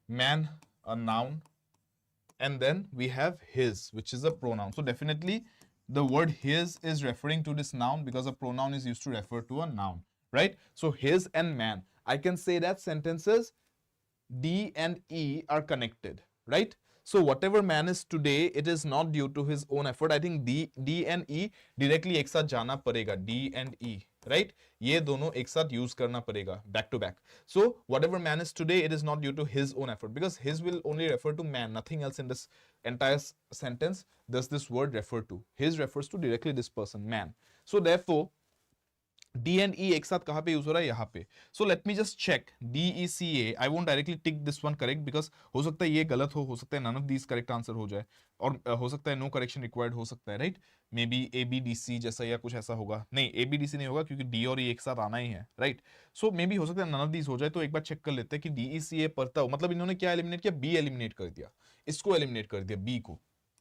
man a noun, and then we have his, which is a pronoun. So definitely the word his is referring to this noun because a pronoun is used to refer to a noun, right? So his and man. I can say that sentences D and E are connected, right? So whatever man is today, it is not due to his own effort. I think D and E directly एक साथ जाना पड़ेगा. D and E, right? ये दोनों एक साथ use करना पड़ेगा, back to back. So whatever man is today, it is not due to his own effort because his will only refer to man. Nothing else in this entire sentence does this word refer to. His refers to directly this person, man. So therefore, D and E एक साथ कहाँ पे use हो रहा है? यहाँ पे. So let me just check. DECA. I won't directly tick this one correct because हो सकता है ये गलत हो सकता है none of these correct answer हो जाए और हो सकता है no correction required हो सकता है, right? Maybe ABDC जैसा या कुछ ऐसा होगा. नहीं, ABDC नहीं होगा क्योंकि D और E एक साथ आना ही है, right? So maybe हो सकता है none of these हो जाए, तो एक बार चेक कर लेते हैं कि DECA पढ़ता हो, मतलब इन्होंने क्या एलिमिनेट किया? B एलिमिनेट कर दिया, इसको एलिमिनेट कर दिया, B को,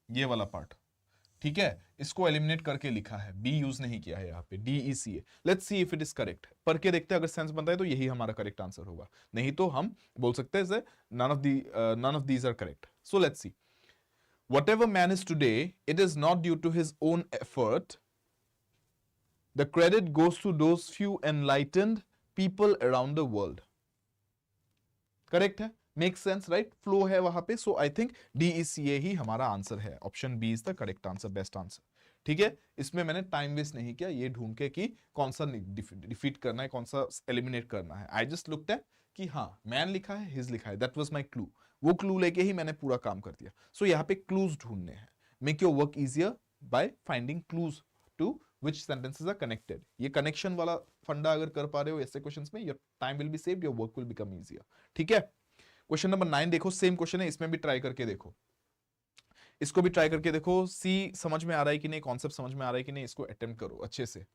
ये वाला पार्ट, ठीक है, इसको एलिमिनेट करके लिखा है, बी यूज नहीं किया है यहाँ पे, DECA. Let's see if it is correct. पढ़ के देखते हैं, अगर सेंस बनता है तो यही हमारा करेक्ट आंसर होगा, नहीं तो हम बोल सकते हैं none of these are correct. So let's see. Whatever man is today, it is not due to his own effort. The credit goes to those few enlightened people around the world. Correct है, make sense, right? Flow है वहां पे. सो I think DECA ही हमारा answer है. Option B is the correct answer, best answer. ठीक है, इसमें मैंने टाइम वेस्ट नहीं किया ये ढूंढ के कि कौन सा डिफीट करना है, कौन सा एलिमिनेट करना है. आई जस्ट लुक्ड एट कि हाँ मैन लिखा है, हिज लिखा है, दैट वाज माय क्लू. वो क्लू लेके ही मैंने पूरा काम कर दिया. सो यहाँ पे क्लूज ढूंढने हैं. Make your work easier by finding clues to which sentences are connected. ये कनेक्शन वाला फंडा अगर कर पा रहे हो ऐसे क्वेश्चंस में, your time will be saved, your work will become easier. ठीक है, क्वेश्चन नंबर 9 देखो, सेम क्वेश्चन है, इसमें भी ट्राई करके देखो, इसको भी ट्राई करके देखो. सी समझ में आ रहा है कि नहीं, कॉन्सेप्ट समझ में आ रहा है कि नहीं, इसको अटेम्प्ट करो अच्छे से.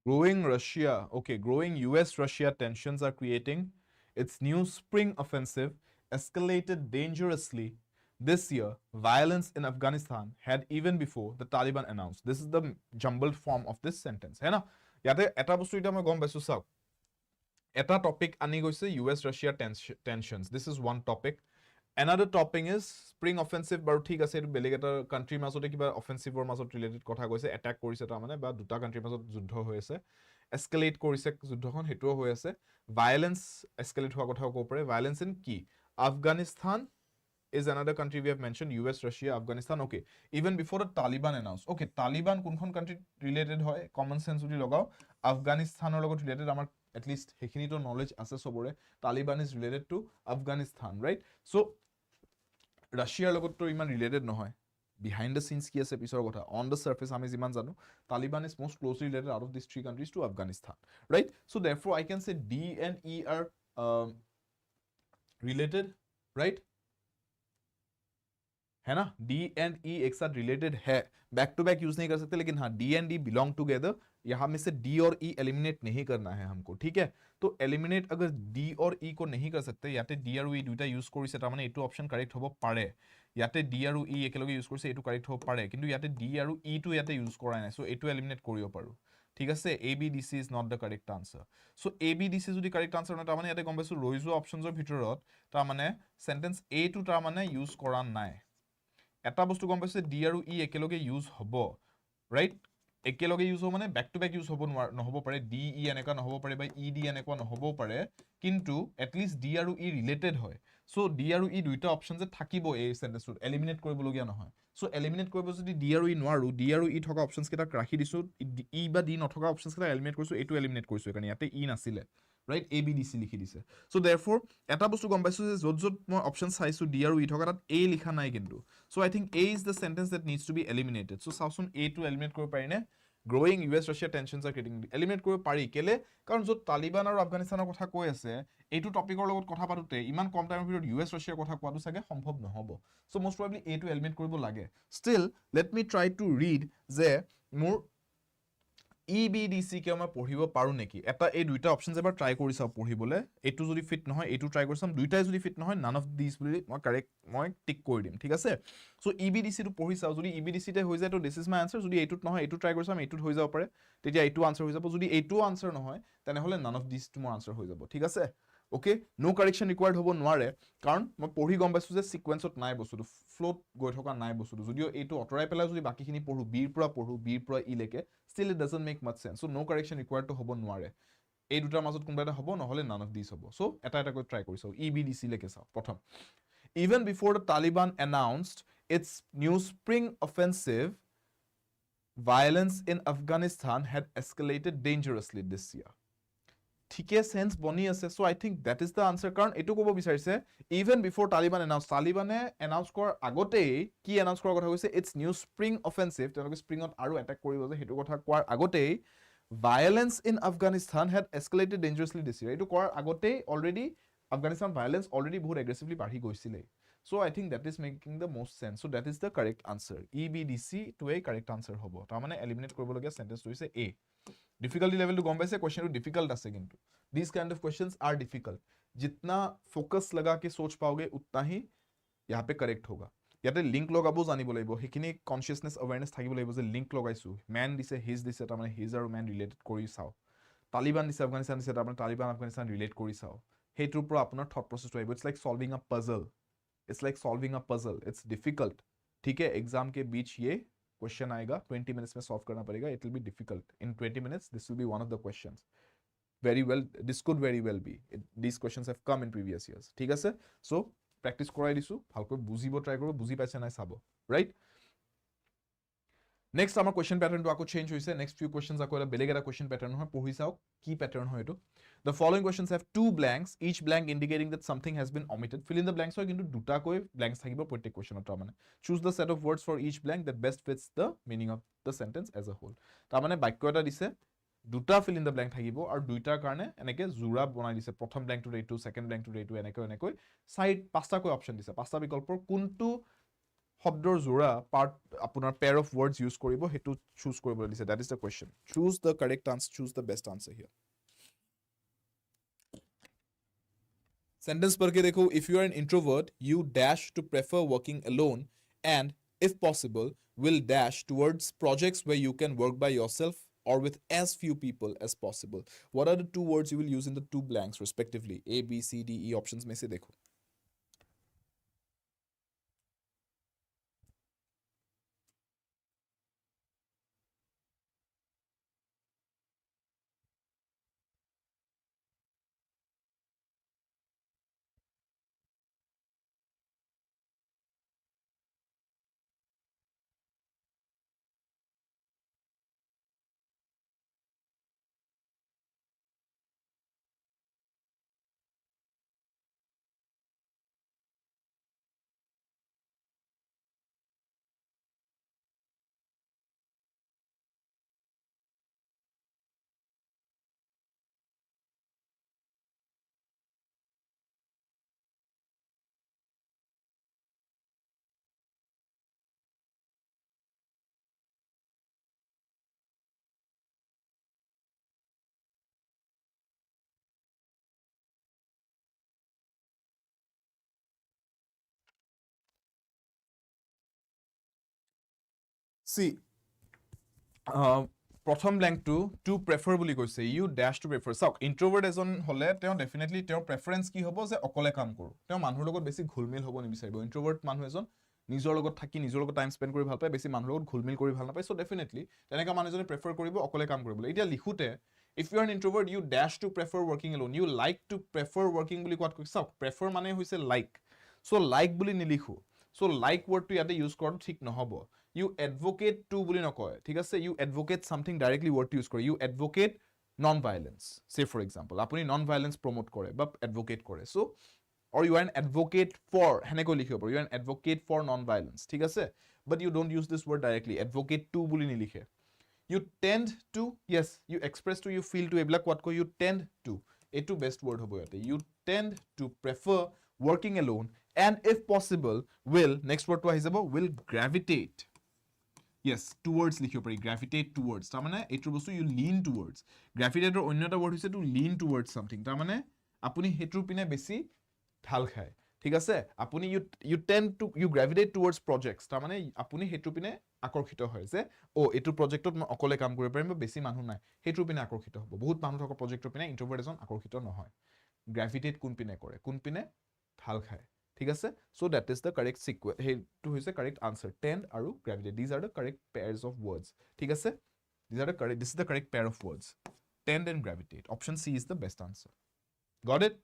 Growing Russia, okay, growing US-Russia tensions are creating its new spring offensive escalated dangerously this year. Violence in Afghanistan had even before the Taliban announced. This is the jumbled form of this sentence. है ना? याते एटा बस्तु इटा मैं गम बैसु साव. एटा topic आनी गोइसे US-Russia tensions. This is one topic. Another topic is spring offensive. বাৰু ঠিক আছে, এটো বেলেগ এটা কান্ট্ৰিৰ মাজতে কিবা অফেন্সিভৰ মাজত ৰিলেটেড কথা কৈছে, এটাক কৰিছে তাৰ মানে, বা দুটা কান্ট্ৰিৰ মাজত যুদ্ধ হৈ আছে, এস্কেলেট কৰিছে যুদ্ধখন, হেতুও হৈ আছে. ভায়োলেন্স এস্কেলেট হোৱা কথাও ক'ব পাৰে. ভায়োলেন্স ইন কি? Afghanistan is another country we have mentioned. US, Russia, Afghanistan. Okay, even before the Taliban announced. Okay, Taliban কোনখন country related হয়? Common sense যদি লগাও, আফগানিস্তানৰ লগত related, আমাৰ at least হেখিনিটো knowledge আছে সবৰে. Taliban is related to Afghanistan, right? So ৰাছিয়াৰ লগততো ইমান ৰিলেটেড নহয়. Behind the scenes কি আছে পিছৰ কথা. On the surface আমি যিমান জানো, Taliban is most closely related out of these three countries to Afghanistan, right? So therefore I can say D and E are related, right? है ना? D and E एक साथ related है. Back to back use नहीं कर सकते, लेकिन हाँ D and D belong together. यहाँ में से D और E एलिमिनेट नहीं करना है हमको, ठीक है? तो एलिमिनेट अगर D और E को नहीं कर सकते, याते D और E দুইটা ইউজ কৰিছে, তাৰ মানে এইটো অপশন কাৰেক্ট হ'ব পাৰে. ইয়াতে D আৰু E একেলগে ইউজ কৰিছে, এইটো কাৰেক্ট হ'ব পাৰে, কিন্তু ইয়াতে D আৰু E টো ইয়াতে ইউজ কৰা নাই, সো এইটো এলিমিনেট কৰিব পাৰো. ঠিক আছে, ABDC is not the correct answer. So ABDC যদি কারেক্ট আনসার না, তাৰ মানে ইয়াতে গম পাইছো ৰৈ যোৱা অপশনছৰ ভিতৰত তাৰ মানে সেন্টেন্স A টো তাৰ মানে ইউজ কৰা নাই. এটা বস্তু গম পাইছে, D আৰু E একেলগে ইউজ হ'ব, ৰাইট? একেলগে ইউজ হ'ব মানে বেক টু বেক ইউজ হ'ব নহ'ব পাৰে ডি ই এনেকুৱা নহ'ব পাৰে বা ই ডি এনেকুৱা নহ'বও পাৰে কিন্তু এটলিষ্ট ডি আৰু ই ৰিলেটেড হয় সো ডি আৰু ই দুইটা অপচন যে থাকিব এই সেন্টেন্সটোত এলিমিনেট কৰিবলগীয়া নহয় সো এলিমিনেট কৰিব যদি ডি আৰু ই নোৱাৰো ডি আৰু ই থকা অপচনছ কেইটাক ৰাখি দিছো ই বা ডি নথকা অপচনছ কেইটা এলিমিনেট কৰিছো এইটো এলিমিনেট কৰিছো কাৰণ ইয়াতে ই নাছিলে right A B D C লিখি দিছে সো দেয়াৰফৰ এটা বস্তু গম পাইছো যে য'ত য'ত মই অপচন চাইছো ডি আৰু ই থকা তাত এ লিখা নাই কিন্তু so I think A is the sentence that needs to be eliminated so চাওচোন এ টু এলিমিনেট কৰিব পাৰি নে growing U S Russia tensions are creating eliminate কৰিব পাৰি কেলে কাৰণ য'ত তালিবান আৰু আফগানিস্তানৰ কথা কৈ আছে এইটো টপিকৰ লগত কথা পাতোতে ইমান কম টাইমৰ ভিতৰত ইউ এছ ৰাছিয়াৰ কথা কোৱাটো চাগে সম্ভৱ নহ'ব সো মোষ্ট প্ৰবাবলি এইটো এলিমিনেট কৰিব লাগে still let me try to read যে মোৰ ই বি ডি চি কে মই পঢ়িব পাৰো নেকি এটা এই দুইটা অপচন এবাৰ ট্ৰাই কৰি চাওঁ পঢ়িবলৈ এইটো যদি ফিট নহয় এইটো ট্ৰাই কৰি চাম দুইটাই যদি ফিট নহয় নান অফ দিছ বুলি মই কাৰেক্ট মই টিক কৰি দিম ঠিক আছে সো ই বি ডি চিটো পঢ়ি চাওঁ যদি ই বি ডি চিতে হৈ যায় তো দিছ ইজ মাই আনচাৰ যদি এইটোত নহয় এইটো ট্ৰাই কৰি চাম এইটোত হৈ যাব পাৰে তেতিয়া এইটো আনচাৰ হৈ যাব যদি এইটোও আনচাৰ নহয় তেনেহ'লে নান অফ দিছ মোৰ আনচাৰ হৈ যাব ঠিক আছে ওকে নো কাৰেকশ্যন ৰিকুৱাৰ্ড হ'ব নোৱাৰে কাৰণ মই পঢ়ি গম পাইছোঁ যে ছিকুৱেঞ্চত নাই বস্তুটো ফ্ল'ত গৈ থকা নাই বস্তুটো যদিও এইটো আঁতৰাই পেলাই যদি বাকীখিনি পঢ়োঁ বিৰ পৰা ইলৈকে still it doesn't make much sense so' no correction ৰিকুৱাৰ্ডটো হ'ব নোৱাৰে এই দুটাৰ মাজত কোনোবা এটা হ'ব নহ'লে নান অফ দিছ হ'ব চ' এটা এটাকৈ ট্ৰাই কৰি চাওঁ ই বি ডি চি লৈকে চাওঁ প্ৰথম even before the Taliban announced its new spring offensive violence in Afghanistan had escalated dangerously this year ঠিকে সেন্স বনি আছে so I think that is the answer কাৰণ এইটো ক'ব বিচাৰিছে ইভেন বিফৰ তালিবান এনাউন্স তালিবানে এনাউন্স কৰাৰ আগতেই কি এনাউন্স কৰাৰ কথা কৈছে ইটছ নিউ স্প্ৰিং অফেন্সিভ তেওঁলোকে স্প্ৰিঙত আৰু এটেক কৰিব যে সেইটো কথা কোৱাৰ আগতেই ভায়োলেন্স ইন আফগানিস্তান হেড এস্কেলেটেড ডেঞ্জাৰাছলি দিছ ইয়াৰ এইটো কৰাৰ আগতেই অলৰেডি আফগানিস্তান ভায়োলেন্স অলৰেডি বহুত এগ্ৰেছিভলি বাঢ়ি গৈছিলে so I think that is making the most sense so that is the correct answer E B D C টোৱেই কাৰেক্ট আনসাৰ হ'ব তাৰমানে এলিমিনেট কৰিবলগীয়া চেণ্টেন্সটো হৈছে এ डिफिकल्टी लेवल तो गम पाइसे क्वेश्चन तो डिफिकल्ट আছে কিন্তু these kind of questions are difficult जितना फोकस लगा के सोच पाओगे उतना ही यहाँ पे करेक्ट होगा ইয়াতে লিংক লগাবো জানিব লাগিব হেখিনি কনসিয়াসনেস অ্যাওয়ারনেস থাকিব লাগিব যে লিংক লগাইছো ম্যান দিছে হিজ দিছে তাৰ মানে হিজ আৰু ম্যান ৰিলেটেড কৰি চাও তালিবান দিছে আফগানিস্তান দিছে তাৰ মানে তালিবান আফগানিস্তান ৰিলেট কৰি চাও হেইটোৰ পৰা আপোনাৰ থট প্ৰসেসটো আহিব ইটস লাইক সলভিং আ পজল इट्स डिफिकल्ट ठीक है एग्जाम के बीच ये क्वेश्चन आएगा 20 मिनट्स में सॉल्व करना पड़ेगा it will be difficult in 20 minutes this will be one of the questions very well this could very well be these questions have come in previous years ঠিক আছে so practice কৰাই দিছো ভালকৈ বুজিব try কৰিব বুজি পাইছে নাই চাব right next আমাৰ question pattern to আকৌ change হৈছে next few questions আকৌ এটা বেলেগ এটা question pattern হয় পঢ়ি চাও কি pattern হয় এটো the following questions have two blanks each blank indicating that something has been omitted fill in the blanks হয় কিন্তু দুটা কৈ blanks থাকিব প্ৰত্যেক questionত তাৰ মানে choose the set of words for each blank that best fits the meaning of the sentence as a whole তাৰ মানে বাক্য এটা দিছে দুটা fill in the blank থাকিব আৰু দুইটাৰ কাৰণে এনেকে জোৰা বনাই দিছে প্ৰথম blank to এইটো সেকেন্ড blank to এইটো এনেকৈ সাইড পাঁচটা কৈ অপচন দিছে পাঁচটা বিকল্পৰ কোনটো শব্দৰ জোৰা পাৰ্ট আপোনাৰ pair of words use কৰিব হেতু চুজ কৰিব দিছে that is the question choose the correct answer choose the best answer here sentence पढ़ के देखो if you are an introvert you dash to prefer working alone and if possible will dash towards projects where you can work by yourself or with as few people as possible what are the two words you will use in the two blanks respectively a b c d e options में से देखो see প্ৰথম ব্ল্যাঙ্কটো two prefer বুলি কৈছে U dash two prefer চাওক ইন্ট্ৰোভাৰ্ট এজন হলে তেওঁ definitely তেওঁৰ প্ৰেফাৰেন্স কি হ'ব যে অকলে কাম কৰো তেওঁ মানুহৰ লগত বেছি ঘুলমিল হ'ব নিবিচাৰিব ইন্ট্ৰোভাৰ্ট মানুহ এজন নিজৰ লগত থাকি নিজৰ লগত টাইম স্পেন্ড কৰি ভাল পায় বেছি মানুহৰ লগত ঘুলমিল কৰি ভাল নাপায় সো ডেফিনেটলি তেনেকা মানুহজনে প্ৰেফাৰ কৰিব অকলে কাম কৰিবলৈ এতিয়া লিখোতে if you are an introvert you dash to prefer working alone you like to prefer working বুলি কোৱাত কৈছে prefer মানে হৈছে like so like বুলি নিলিখো so like word to ইয়াতে ইউজ কৰাটো ঠিক নহব you advocate to বুলি নকয় ঠিক আছে you advocate something directly word to use কৰে you advocate non violence say for example আপুনি non violence promote কৰে বা advocate কৰে so or you are an advocate for হেনেকৈ লিখিব পাৰো you are an advocate for non violence ঠিক আছে but you don't use this word directly advocate to বুলি নিলিখে you tend to yes you express to you feel to ebla what ko you tend to etu best word hobo yate you tend to prefer working alone and if possible will next word to ahijabo will gravitate yes towards likhibo pari gravitate towards ta mane etu bostu you lean towards gravitate or onyo ta word hoise to lean towards something ta mane apuni hetu pine besi ঢাল খায় ঠিক আছে আপুনি you tend to you gravitate towards projects তাৰ মানে আপুনি হেতু পিনে আকৰ্ষিত হয় যে ও এটো প্ৰজেক্টত মই অকলে কাম কৰিব পাৰিম বা বেছি মানুহ নাই হেতু পিনে আকৰ্ষিত হ'ব বহুত মানুহ থকা প্ৰজেক্টৰ পিনে ইন্ট্ৰোভাৰ্ট এজন আকৰ্ষিত নহয় গ্ৰেভিটেট কোন পিনে কৰে কোন পিনে ঢাল খায় ঠিক আছে so that is the correct sequence হেতু হৈছে correct answer tend আৰু gravitate these are the correct pairs of words ঠিক আছে this is the correct pair of words tend and gravitate option C is the best answer got it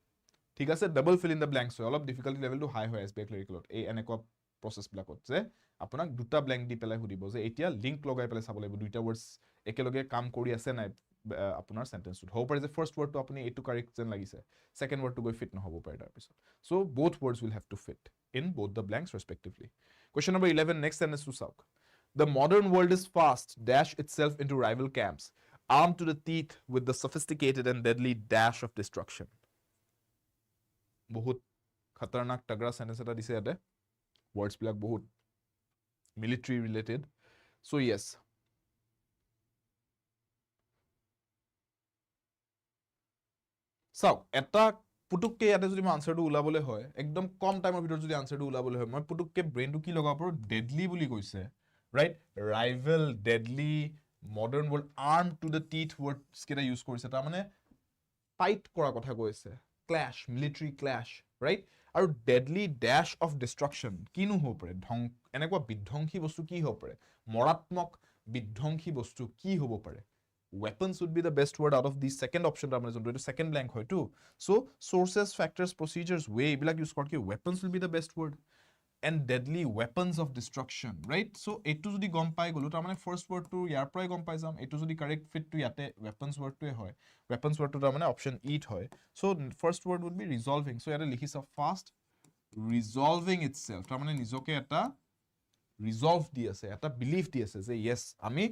ঠিক আছে double fill in the blanks হয় অলপ difficulty লেভেলটো হাই হয় SBI ক্লেৰিকেলত এই এনেকুৱা process বিলাকত যে আপোনাক দুটা ব্ল্যাঙ্ক দি পেলাই সুধিব যে এতিয়া লিংক লগাই পেলাই চাব লাগিব দুইটা ওয়াৰ্ডস একেলগে কাম কৰি আছে নাই আপোনাৰ সেন্টেন্সটো হ'ব পাৰে যে ফাৰ্স্ট ওয়াৰ্ডটো আপুনি এটো কাৰেক্ট যেন লাগিছে সেকেন্ড ওয়াৰ্ডটো গৈ ফিট নহব পাৰে তাৰ পিছত so both words will have to fit in both the blanks respectively question number 11 next sentence to চাওক the modern world is fast dash itself into rival camps armed to the teeth with the sophisticated and deadly dash of destruction বহুত খতৰনাক তগৰা sentence এটা দিছে ইয়াতে words বিলাক বহুত military related so yes চাওক এটা পুটুককে ইয়াতে যদি মই আনসাৰটো উলাবলে হয় একদম কম টাইমৰ ভিতৰত যদি আনসাৰটো উলাবলে হয় মই পুটুককে ব্ৰেইনটো কি লগাব পাৰো ডেডলি বুলি কৈছে right rival deadly modern world arm to the teeth words কেটা ইউজ কৰিছে তাৰ মানে ফাইট কৰা কথা কৈছে ক্লাশ মিলিটাৰী ক্লাশ ৰাইট আৰু ডেডলি ড্যাশ অফ ডিস্ট্ৰাকশন কিনো হ'ব পাৰে এনেকুৱা বিধ্বংসী বস্তু কি হ'ব পাৰে মৰাত্মক বিধ্বংসী বস্তু কি হ'ব পাৰে weapons would be the best word out of the second option that amazon to second blank hoy too so sources factors procedures way bilak use korke weapons will be the best word and deadly weapons of destruction right so etu jodi gom pai golu tar mane first word to yar prai gom pai jam etu jodi correct fit to yate weapons word to hoy weapons word to tar mane option e hoy so first word would be resolving so yate likhisa fast resolving itself tar mane nijoke eta resolve di ase eta belief di ase je yes ami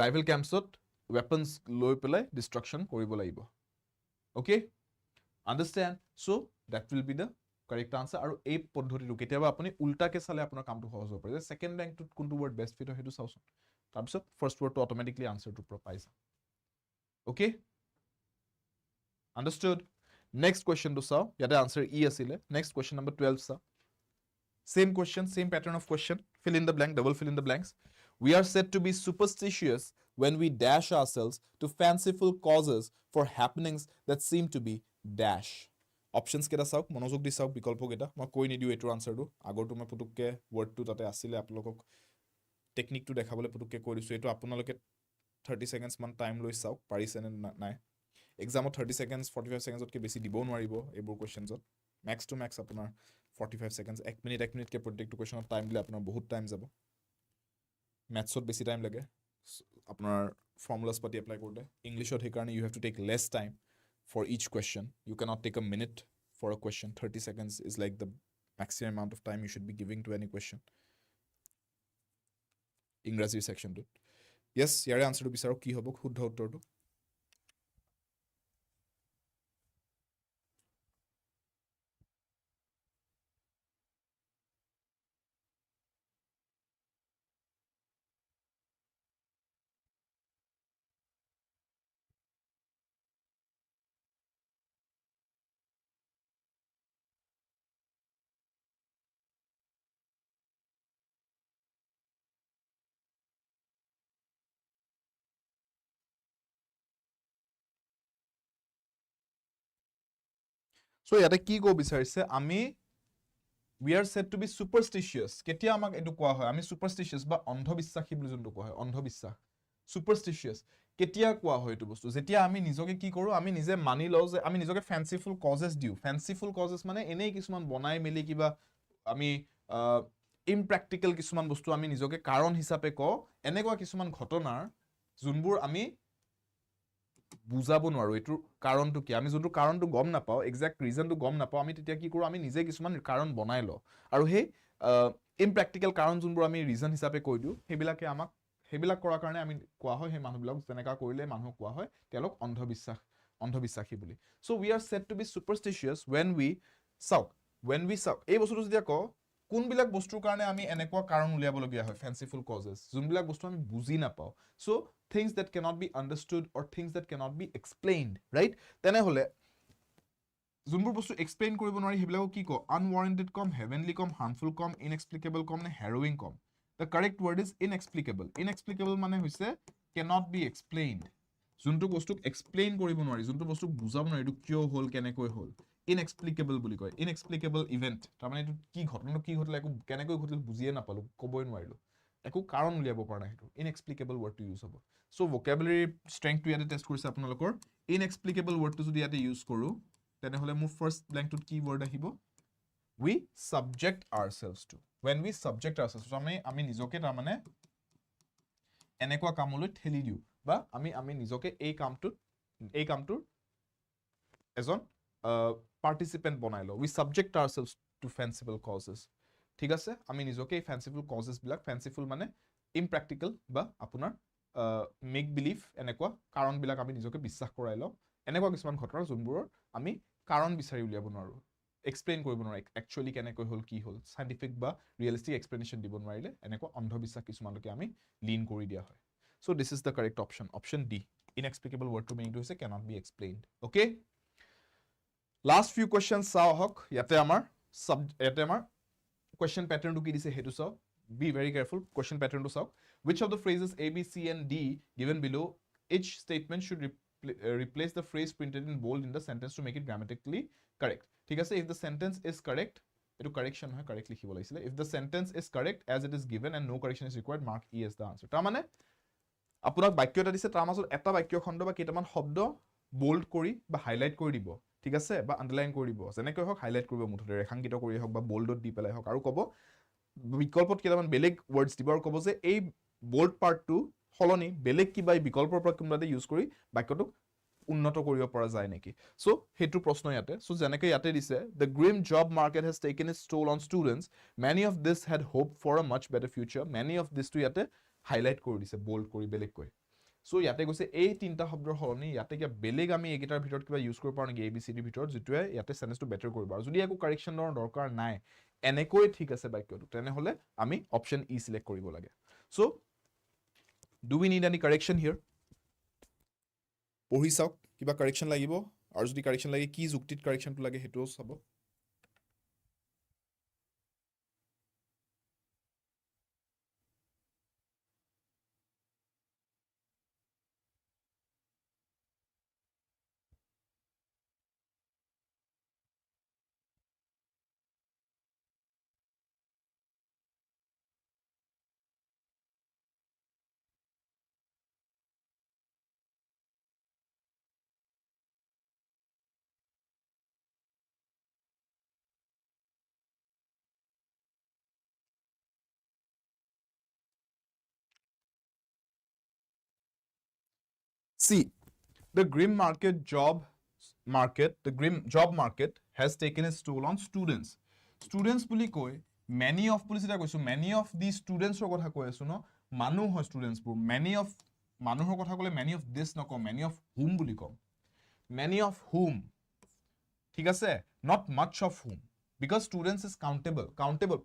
rival camps weapons loi pelai destruction koribo lagibo okay understand so that will be the correct answer aru ei poddhoti ru ketiaba apuni ulta ke sale apnar kam tu hobo pare second rank to kuntu word best fit hetu sauson tar bisot first word to automatically answer to propose okay understood next question to saw yate answer e asile next question number 12 sa same question same pattern of question fill in the blank double fill in the blanks we are said to be superstitious when we dash ourselves to fanciful causes for happenings that seem to be dash options keta sauk monojog di sauk bikolpo keta ma koi nidiu etu answer tu agor tu ma putukke word tu tate asile apolokok technique tu dekhabole putukke koi disu etu apunaloke 30 seconds man time loi sauk parise na nai exam 30 seconds 45 seconds ot ke besi dibo nwaribo ebur questions ot max to max apunar 45 seconds 1 minute ke protect question of time dile apunar bahut time jabo maths ot besi time lage apunar formulas pati apply korte english ot hekarne you have to take less time for each question you cannot take a minute for a question 30 seconds is like the maximum amount of time you should be giving to any question english section to yes yare answer to bisaro ki hobo shuddha uttor to so yate ki go bicharise ami we are said to be superstitious কেতিয়া আমাক এটো কোৱা হয় আমি superstitious বা অন্ধবিশ্বাসী বুলি যোনটো কোৱা হয় অন্ধবিশ্বাস superstitious কেতিয়া কোৱা হয় এটো বস্তু যেতিয়া আমি নিজকে কি কৰো আমি নিজে মানি লও যে আমি নিজকে fanciful causes দিও fanciful causes মানে এনেই কিছুমান বনাই মেলি কিবা আমি impractical কিছুমান বস্তু আমি নিজকে কাৰণ হিচাপে ক এনেকুৱা কিছুমান ঘটনাৰ যোনবোৰ আমি বুজাব নোৱাৰো এটো কাৰণটো কি আমি যোনটো কাৰণটো গম নাপাও এক্সাক্ট ৰিজনটো গম নাপাও আমি তেতিয়া কি কৰো আমি নিজে কিছুমান কাৰণ বনাই ল আৰু হে ইমপ্ৰেক্টিকেল কাৰণ যোনবোৰ আমি ৰিজন হিচাপে কৈ দিও হেবিলাকে আমাক হেবিলাক কৰাৰ কাৰণে আমি কোৱা হয় হে মানুহবিলাক যেনেকা কৰিলে মানুহ কোৱা হয় তেওঁলোক অন্ধবিশ্বাসী বুলি so we are said to be superstitious when we saw এই বস্তুটো যেতিয়া ক কোনবিলাক বস্তুৰ কাৰণে আমি এনেকুৱা কাৰণ উলিয়াব লগিয়া হয় fanciful causes যোনবিলাক বস্তু আমি বুজি নাপাও so things that cannot be understood or things that cannot be explained right তেনেহলে যোনবোৰ বস্তু এক্সপ্লেইন কৰিব নোৱাৰি হেবিলাকো কি ক unwarranted কম heavenly কম harmful কম inexplicable কম নে harrowing com the correct word is inexplicable মানে হৈছে cannot be explained যোনটো বস্তুক এক্সপ্লেইন কৰিব নোৱাৰি যোনটো বস্তুক বুজাব নোৱাৰি এটো কিয় হল কেনেকৈ হল inexplicable বুলি কয় inexplicable event তাৰ মানে এটো কি ঘটনা কি ঘটলে একো কেনেকৈ ঘটিল বুজিয়ে নাপালো কবই নোৱাৰিলো একো কাৰণ উলিয়াব পৰা নাই হেতু inexplicable word to use হ'ব so vocabulary strength to ইয়াতে টেষ্ট কৰিছে আপোনালোকৰ inexplicable word to যদি ইয়াতে ইউজ কৰো তেনেহলে মোৰ ফাৰ্স্ট ব্ল্যাঙ্ক টুত কি word আহিব we subject ourselves to when we subject ourselves to আমি নিজকে তাৰ মানে এনেকুৱা কামলৈ ঠেলি দিও বা আমি নিজকে এই কামটোৰ এজন participant বনাই ল we subject ourselves to fanciful causes ঠিক আছে আমি নিজকে এই fanciful causes বিলাক fanciful মানে impractical বা আপোনাৰ make believe এনেকুৱা কাৰণ বিলাক আমি নিজকে বিশ্বাস কৰাই ল এনেকুৱা কিছুমান ঘটনা যোনবোৰৰ আমি কাৰণ বিচাৰি উলিয়াব নোৱাৰো এক্সপ্লেইন কৰিব নোৱাৰো একচুয়ালি কেনেকৈ হল কি হল সাইন্টিফিক বা ৰিয়েলিস্টিক এক্সপ্লেনেশন দিব নোৱাৰিলে এনেকুৱা অন্ধবিশ্বাস কিছুমানকে আমি লিন কৰি দিয়া হয় so this is the correct option D inexplicable word to meaning to হৈছে cannot be explained okay last few questions চাও হক ইয়াতে আমাৰ question pattern to কি দিছে হেতু চাও be very careful question pattern to চাও which of the phrases A B C and D given below each statement should replace the phrase printed in bold in the sentence to make it grammatically correct ঠিক আছে if the sentence is correct এটো correction হয় correct লিখিব লাগিছিলে if the sentence is correct as it is given and no correction is required mark E as the answer তাৰ মানে আপোনাক বাক্য এটা দিছে তাৰ মাজত এটা বাক্য খণ্ড বা কেইটামান শব্দ বোল্ড কৰি বা হাইলাইট কৰি দিব ঠিক আছে বা আন্ডাৰলাইন কৰি দিব যেনেকৈ হক হাইলাইট কৰিব মুঠতে ৰেখাঙ্কিত কৰি হক বা বোল্ডত দি পেলাই হক আৰু কব বিকল্পত কেইটামান বেলেগ ওয়াৰ্ডস দিব আৰু কব যে এই বোল্ড পাৰ্টটো হলনি বেলেগ কিবা বিকল্পৰ পৰা কোনবাতে ইউজ কৰি বাক্যটো উন্নত কৰিব পৰা যায় নেকি সো হেতু প্ৰশ্ন ইয়াতে সো যেনেকৈ ইয়াতে দিছে the grim job market has taken its toll on students many of this had hoped for a much better future many of this to ইয়াতে হাইলাইট কৰি দিছে বোল্ড কৰি বেলেগ কৈ সো ইয়াতে কৈছে এই তিনটা শব্দৰ হলনি ইয়াতে কি বেলেগ আমি এগিটাৰ ভিতৰত কিবা ইউজ কৰিব পাৰো নেকি ABCD ভিতৰত যেটোৱে ইয়াতে সেন্টেন্সটো বেটাৰ কৰিব আৰু যদি একো কাৰেকচনৰ দৰকাৰ নাই এনেকৈ ঠিক আছে বাক্যটো তেনে হলে আমি অপচন ই সিলেক্ট কৰিব লাগে so do we need any correction here পঢ়ি চাওক কিবা কাৰেকচন লাগিব আৰু যদি কাৰেকচন লাগে কি যুক্তিত কাৰেকচনটো লাগে হেতু চাব See, the grim job market has taken its toll on students. Students বুলি কই many of বুলি যেটা কৈছো many of these students ৰ কথা কৈ আছো ন মানুহ হয় students বোৰ many of মানুহৰ কথা কলে many of this নকম many of whom বুলি কম many of whom ঠিক আছে not much of whom because students is countable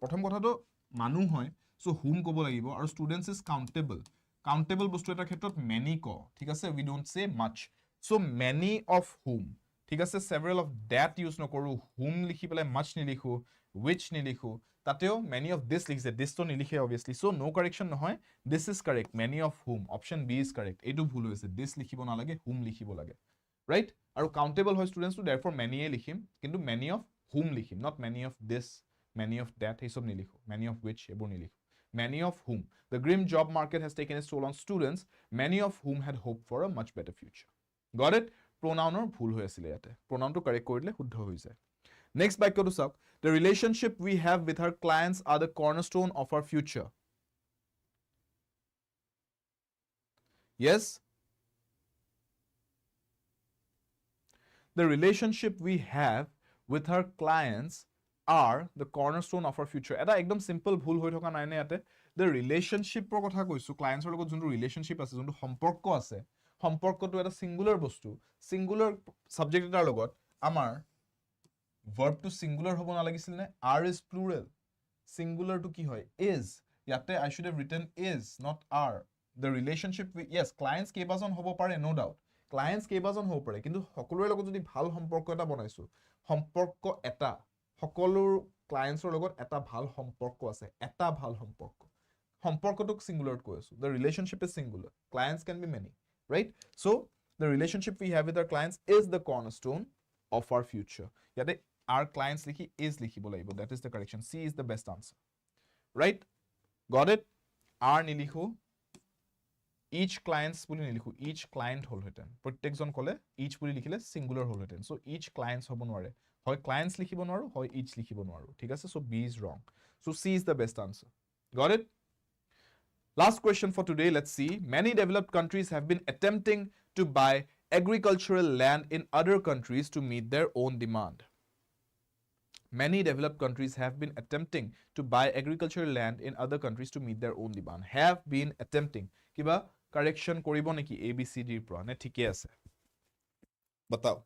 প্ৰথম কথাটো মানুহ হয় so whom ক'ব লাগিব আৰু students is countable বস্তু এটা ক্ষেত্ৰত many ক ঠিক আছে we don't say much so many of whom ঠিক আছে several of that use নকৰো whom লিখি পেলাই much নিলিখো which নিলিখো তাতেও many of this লিখিছে this তো নিলিখে obviously so no correction নহয় this is correct many of whom option B is correct এইটো ভুল হৈছে this লিখিব নালাগে whom লিখিব লাগে right আৰু countable হয় students to therefore many লিখিম কিন্তু many of whom লিখিম not many of this many of that এই সব নিলিখো many of which এবোৰ নিলিখো many of whom the grim job market has taken its toll on students many of whom had hoped for a much better future got it pronounৰ ভুল হৈ আছিল ইয়াতে pronounটো correct কৰি দিলে শুদ্ধ হৈ যায় next বাক্যটো চাওক the relationship we have with our clients are the cornerstone of our future yes the relationship we have with our clients are the cornerstone of our future এটা একদম simple ভুল হৈ থকা নাই নে ইয়াতে the relationship ৰ কথা কৈছো clients ৰ লগত যোনটো relationship আছে যোনটো সম্পৰ্ক আছে সম্পৰ্কটো এটা singular বস্তু singular subject এটাৰ লগত আমাৰ verb to singular হ'ব নালাগিছিল নে are is plural singular to কি হয় is ইয়াতে I should have written is not are the relationship with yes clients কেইবাজন হ'ব পাৰে no doubt clients কেইবাজন হ'ব পাৰে কিন্তু সকলোৰে লগত যদি ভাল সম্পৰ্ক এটা বনাইছো সম্পৰ্ক এটা সকলো ক্লায়েন্টছৰ লগত এটা ভাল সম্পৰ্ক আছে এটা ভাল সম্পৰ্ক সম্পৰ্কটোক সিঙ্গুলাৰ কৈ আছো the relationship is singular clients can be many right so the relationship we have with our clients is the cornerstone of our future ইয়াতে our clients লিখি is লিখিব লাগিব that is the correction C is the best answer right got it r নিলিখো each clients বুলি নিলিখো each client হল হেতেন প্ৰত্যেকজন কলে each বুলি লিখিলে singular হল হেতেন so each clients হ'ব নোৱাৰে হয় clients লিখিব নোৱাৰো হয় each লিখিব নোৱাৰো ঠিক আছে so B is wrong so C is the best answer got it last question for today let's see many developed countries have been attempting to buy agricultural land in other countries to meet their own demand many developed countries have been attempting to buy agricultural land in other countries to meet their own demand have been attempting কিবা correction কৰিব নেকি A B C D ৰ পৰা নে ঠিকে আছে बताओ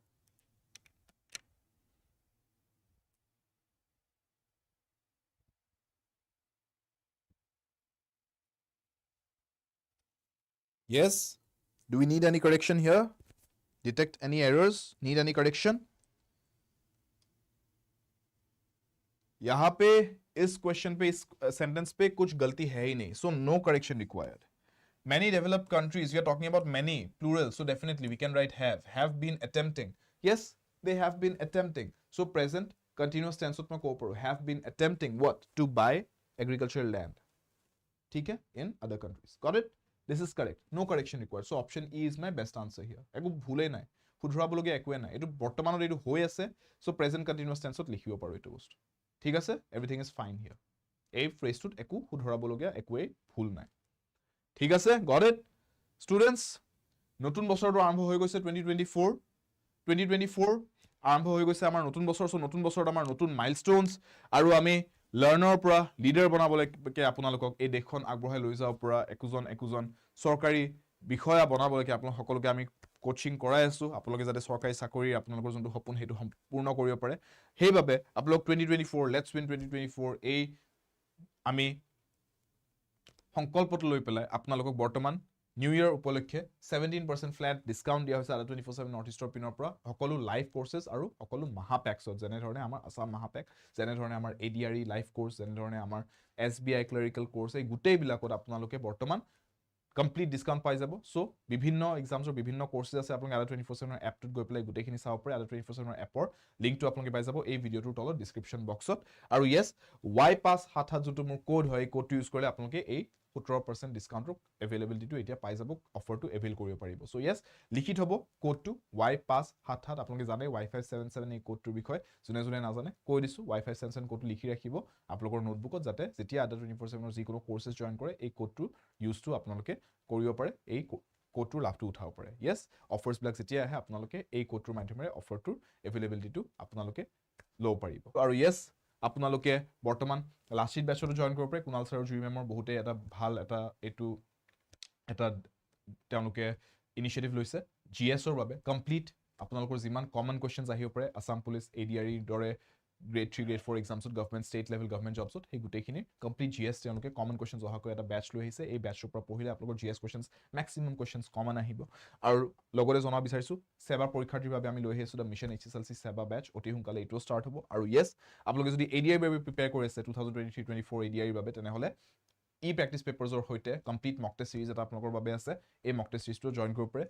yes do we need any correction here detect any errors need any correction यहाँ पे इस क्वेश्चन पे इस सेंटेंस पे कुछ गलती है ही नहीं so no correction required many developed countries we are talking about many plural so definitely we can write have been attempting yes they have been attempting so present continuous tense utma ko paru have been attempting what to buy agricultural land theek hai in other countries got it this is correct no correction required so option E is my best answer here eko bhule nai শুধৰাবলগীয়া একোৱে নাই এটো বৰ্তমানত এটো হৈ আছে so present continuous tense ত লিখিব পাৰো এটো বস্তু ঠিক আছে everything is fine here এই ফ্ৰেজটোত একো শুধৰাবলগীয়া একোৱে ভুল নাই ঠিক আছে got it students নতুন বছৰটো আৰম্ভ হৈ গৈছে 2024 আৰম্ভ হৈ গৈছে আমাৰ নতুন বছৰ সো নতুন বছৰত আমাৰ নতুন মাইলস্টোনস আৰু আমি লাৰ্ণাৰ পৰা লিডাৰ বনাবলৈকে আপোনালোকক এই দেশখন আগবঢ়াই লৈ যাব পৰা একোজন চৰকাৰী বিষয়া বনাবলৈকে আপোনালোক সকলোকে আমি কোচিং কৰাই আছো আপোনালোকে যাতে চৰকাৰী চাকৰি আপোনালোকৰ যোনটো সপোন হেতু সম্পূৰ্ণ কৰিব পাৰে হেইভাবে আপোনালোক 2024 লেটস উইন 2024 এই আমি সংকল্পটো লৈ পেলাই আপোনালোকক বৰ্তমান নিউ ইয়াৰ উপলক্ষে 17% ফ্ল্যাট ডিসকাউন্ট দিয়া হৈছে Adda 24/7 নৰ্থ ইষ্টৰ পিনৰ পৰা সকলো লাইভ কোৰ্সেস আৰু সকলো মহাপেক্সত যেনে ধৰণে আমাৰ আসাম মহাপেক যেনে ধৰণে আমাৰ ADRE লাইভ কোৰ্স যেনে ধৰণে আমাৰ SBI ক্লেৰিকেল কোৰ্স এই গুটেই বিলাকত আপোনালোকে বৰ্তমান complete discount পাই যাব সো বিভিন্ন এক্সামছৰ বিভিন্ন কোৰ্সেস আছে আপোনালোকে Adda 24/7 এৰ এপটোত গৈ পেলাই গুটেখিনি চাব পাৰে Adda 24/7 এৰ এপৰ লিংকটো আপোনালোকে পাই যাব এই ভিডিওটোৰ তলত ডেসক্ৰিপচন বক্সত আৰু yes y577 যোনটো মোৰ কোড হয় এই কোডটো ইউজ কৰিলে আপোনালোকে এই 17% ডিসকাউন্টৰ अवेलेबिलिटी এতিয়া পাই যাব অফাৰটো এভেইল কৰিব পাৰিব সো yes লিখি থব কোডটো y577 আপোনালোকে জানে y577 এই কোডটোৰ বিষয় জুনে নাজানে কৈ দিছো y577 কোডটো লিখি ৰাখিব আপোনালোকৰ নোটবুকত যাতে যেতিয়া Adda 24/7 ৰ যিকোনো কোৰ্সেস জয়েন কৰে এই কোডটো ইউজটো আপোনালোকে কৰিব পাৰে এই কোডটোৰ লাভটো উঠাব পাৰে yes অফাৰছ ব্লক যেতিয়া আহে আপোনালোকে এই কোডটোৰ মাধ্যমেৰে অফাৰটোৰ अवेलेबिलिटी আপোনালোকে লব পাৰিব আৰু yes আপোনালোকে বৰ্তমান লাচিত ব্যাচটো জয়েন কৰিব পাৰে কুনাল স্যাৰ জুই মেমৰ বহুতে এটা ভাল এটা তেওঁলোকে ইনিশিয়েটিভ লৈছে জিএছ ৰ বাবে কমপ্লিট আপোনালোকৰ যিমান কমন কোৱেশ্চনছ আহিব পাৰে আসাম পুলিচ ADRE দৰে গ্ৰেড 3 গ্ৰেড 4 এক্সামছত গভৰ্ণমেণ্ট ষ্টেট লেভেল গভৰ্ণমেণ্ট জবছত সেই গুটেখিনি কমপ্লিট জিএছ তেওঁলোকে কমন কোৱেশ্চনছ অহাকৈ এটা ব্যাচ লৈ আহিছে এই ব্যাচৰ পৰা পঢ়িলে আপোনালোকৰ GS questions maximum questions common আহিব আৰু লগতে জনা বিচাৰিছো সেৱা পৰীক্ষাৰ্থীৰ বাবে আমি লৈ আহিছো দা মিশন HSLC সেৱা ব্যাচ অতি সোনকালে এটো ষ্টাৰ্ট হ'ব আৰু yes আপোনালোকে যদি ADRE বাবে প্ৰিপেয়াৰ কৰি আছে 2023-24 ADRE বাবে তেনেহলে ই প্ৰেক্টিস পেপাৰছৰ হৈতে কমপ্লিট মক টেষ্ট সিৰিজ এটা আপোনালোকৰ বাবে আছে এই মক টেষ্ট সিৰিজটো জয়েন কৰিব পাৰে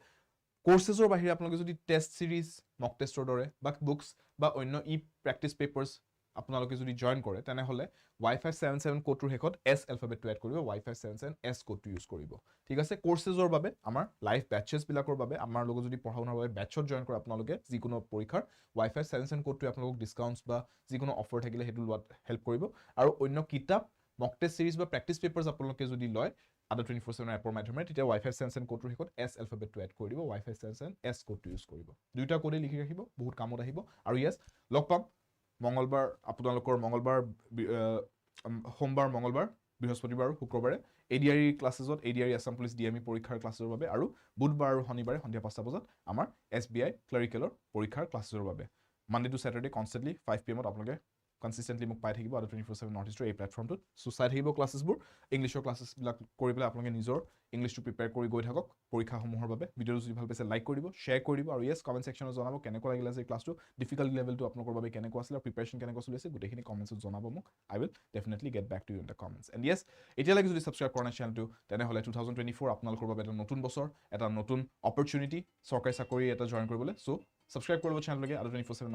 কোৰ্সেছৰ বাহিৰে আপোনালোকে যদি টেষ্ট সিৰিজ মক টেষ্টৰ দৰে বা বুকস বা অন্য ই প্ৰেক্টিস পেপাৰছ আপোনালোকে যদি জয়েন কৰে তেনেহলে Y577 কোডটোৰ হেকত S এলফাবেটটো এড কৰিব Y577 S কোডটো ইউজ কৰিব ঠিক আছে কোৰ্সেছৰ বাবে আমাৰ লাইভ ব্যাচেছ বিলাকৰ বাবে আমাৰ লগত যদি পঢ়াউনাৰ বাবে ব্যাচত জয়েন কৰে আপোনালোকে যিকোনো পৰীক্ষাৰ Y577 কোডটো আপোনালোকক ডিসকাউন্টস বা যিকোনো অফাৰ থাকিলে হেতু লোৱাত হেল্প কৰিব আৰু অন্য কিতাপ মক টেষ্ট সিৰিজ বা প্ৰেক্টিস পেপাৰছ আপোনালোকে যদি লয় Adda 24/7 এপৰ মাধ্যমেৰে তেতিয়া Y577 কোডটোৰ হেকত S এলফাবেটটো এড কৰি দিব Y577 S কোডটো ইউজ কৰিব দুইটা কোডে লিখি ৰাখিব বহুত কামত আহিব আৰু ইয়েস লগ পাম মঙ্গলবাৰ আপোনালোকৰ মঙ্গলবাৰ সোমবাৰ মঙ্গলবাৰ বৃহস্পতিবাৰ শুক্ৰবাৰে এডিআৰি ক্লাसेसত এডিআৰি আসাম পুলিচ ডিএমই পৰীক্ষাৰ ক্লাছেৰ বাবে আৰু বুধবাৰ আৰু শনিবাৰে সন্ধিয়া 5টা বজাত আমাৰ SBI ক্লাৰিকেলৰ পৰীক্ষাৰ ক্লাছেৰ বাবে মানডে টু স্যাটাৰডে কনস্ট্যান্টলি 5 PM আপোনালোকে কনসিস্টেন্টলি মোক পাই থাকিব Adda 24/7 নৰ্থ ইষ্টৰ এই প্লেটফৰ্মটোত সো চাই থাকিব ক্লাसेसবোৰ ইংলিশৰ ক্লাसेस বিলাক কৰি পেলাই আপোনালোকে নিজৰ ইংলিশটো প্ৰিপেয়াৰ কৰি গৈ থাকক পৰীক্ষাসমূহৰ বাবে ভিডিঅ'টো যদি ভাল পাইছে লাইক কৰি দিব শেয়াৰ কৰি দিব আৰু ইয়েস কমেন্ট সেকশনত জনাব কেনেকুৱা লাগিলে যে ক্লাছটো ডিফিকাল্টি লেভেলটো আপোনালোকৰ বাবে কেনেকুৱা আছিল আৰু প্ৰিপাৰেচন কেনেকুৱা চলি আছে গোটেইখিনি কমেন্টছত জনাব মোক I will definitely get back to you in the comments and yes এতিয়ালৈকে যদি সাবস্ক্ৰাইব কৰা নাই চেনেলটো তেনেহলে 2024 আপোনালোকৰ বাবে এটা নতুন বছৰ এটা নতুন অপৰচুনিটি চৰকাৰী চাকৰি এটা জয়েন কৰিবলৈ সো সাবস্ক্ৰাইব কৰিব চেনেলটোকে Adda 24/7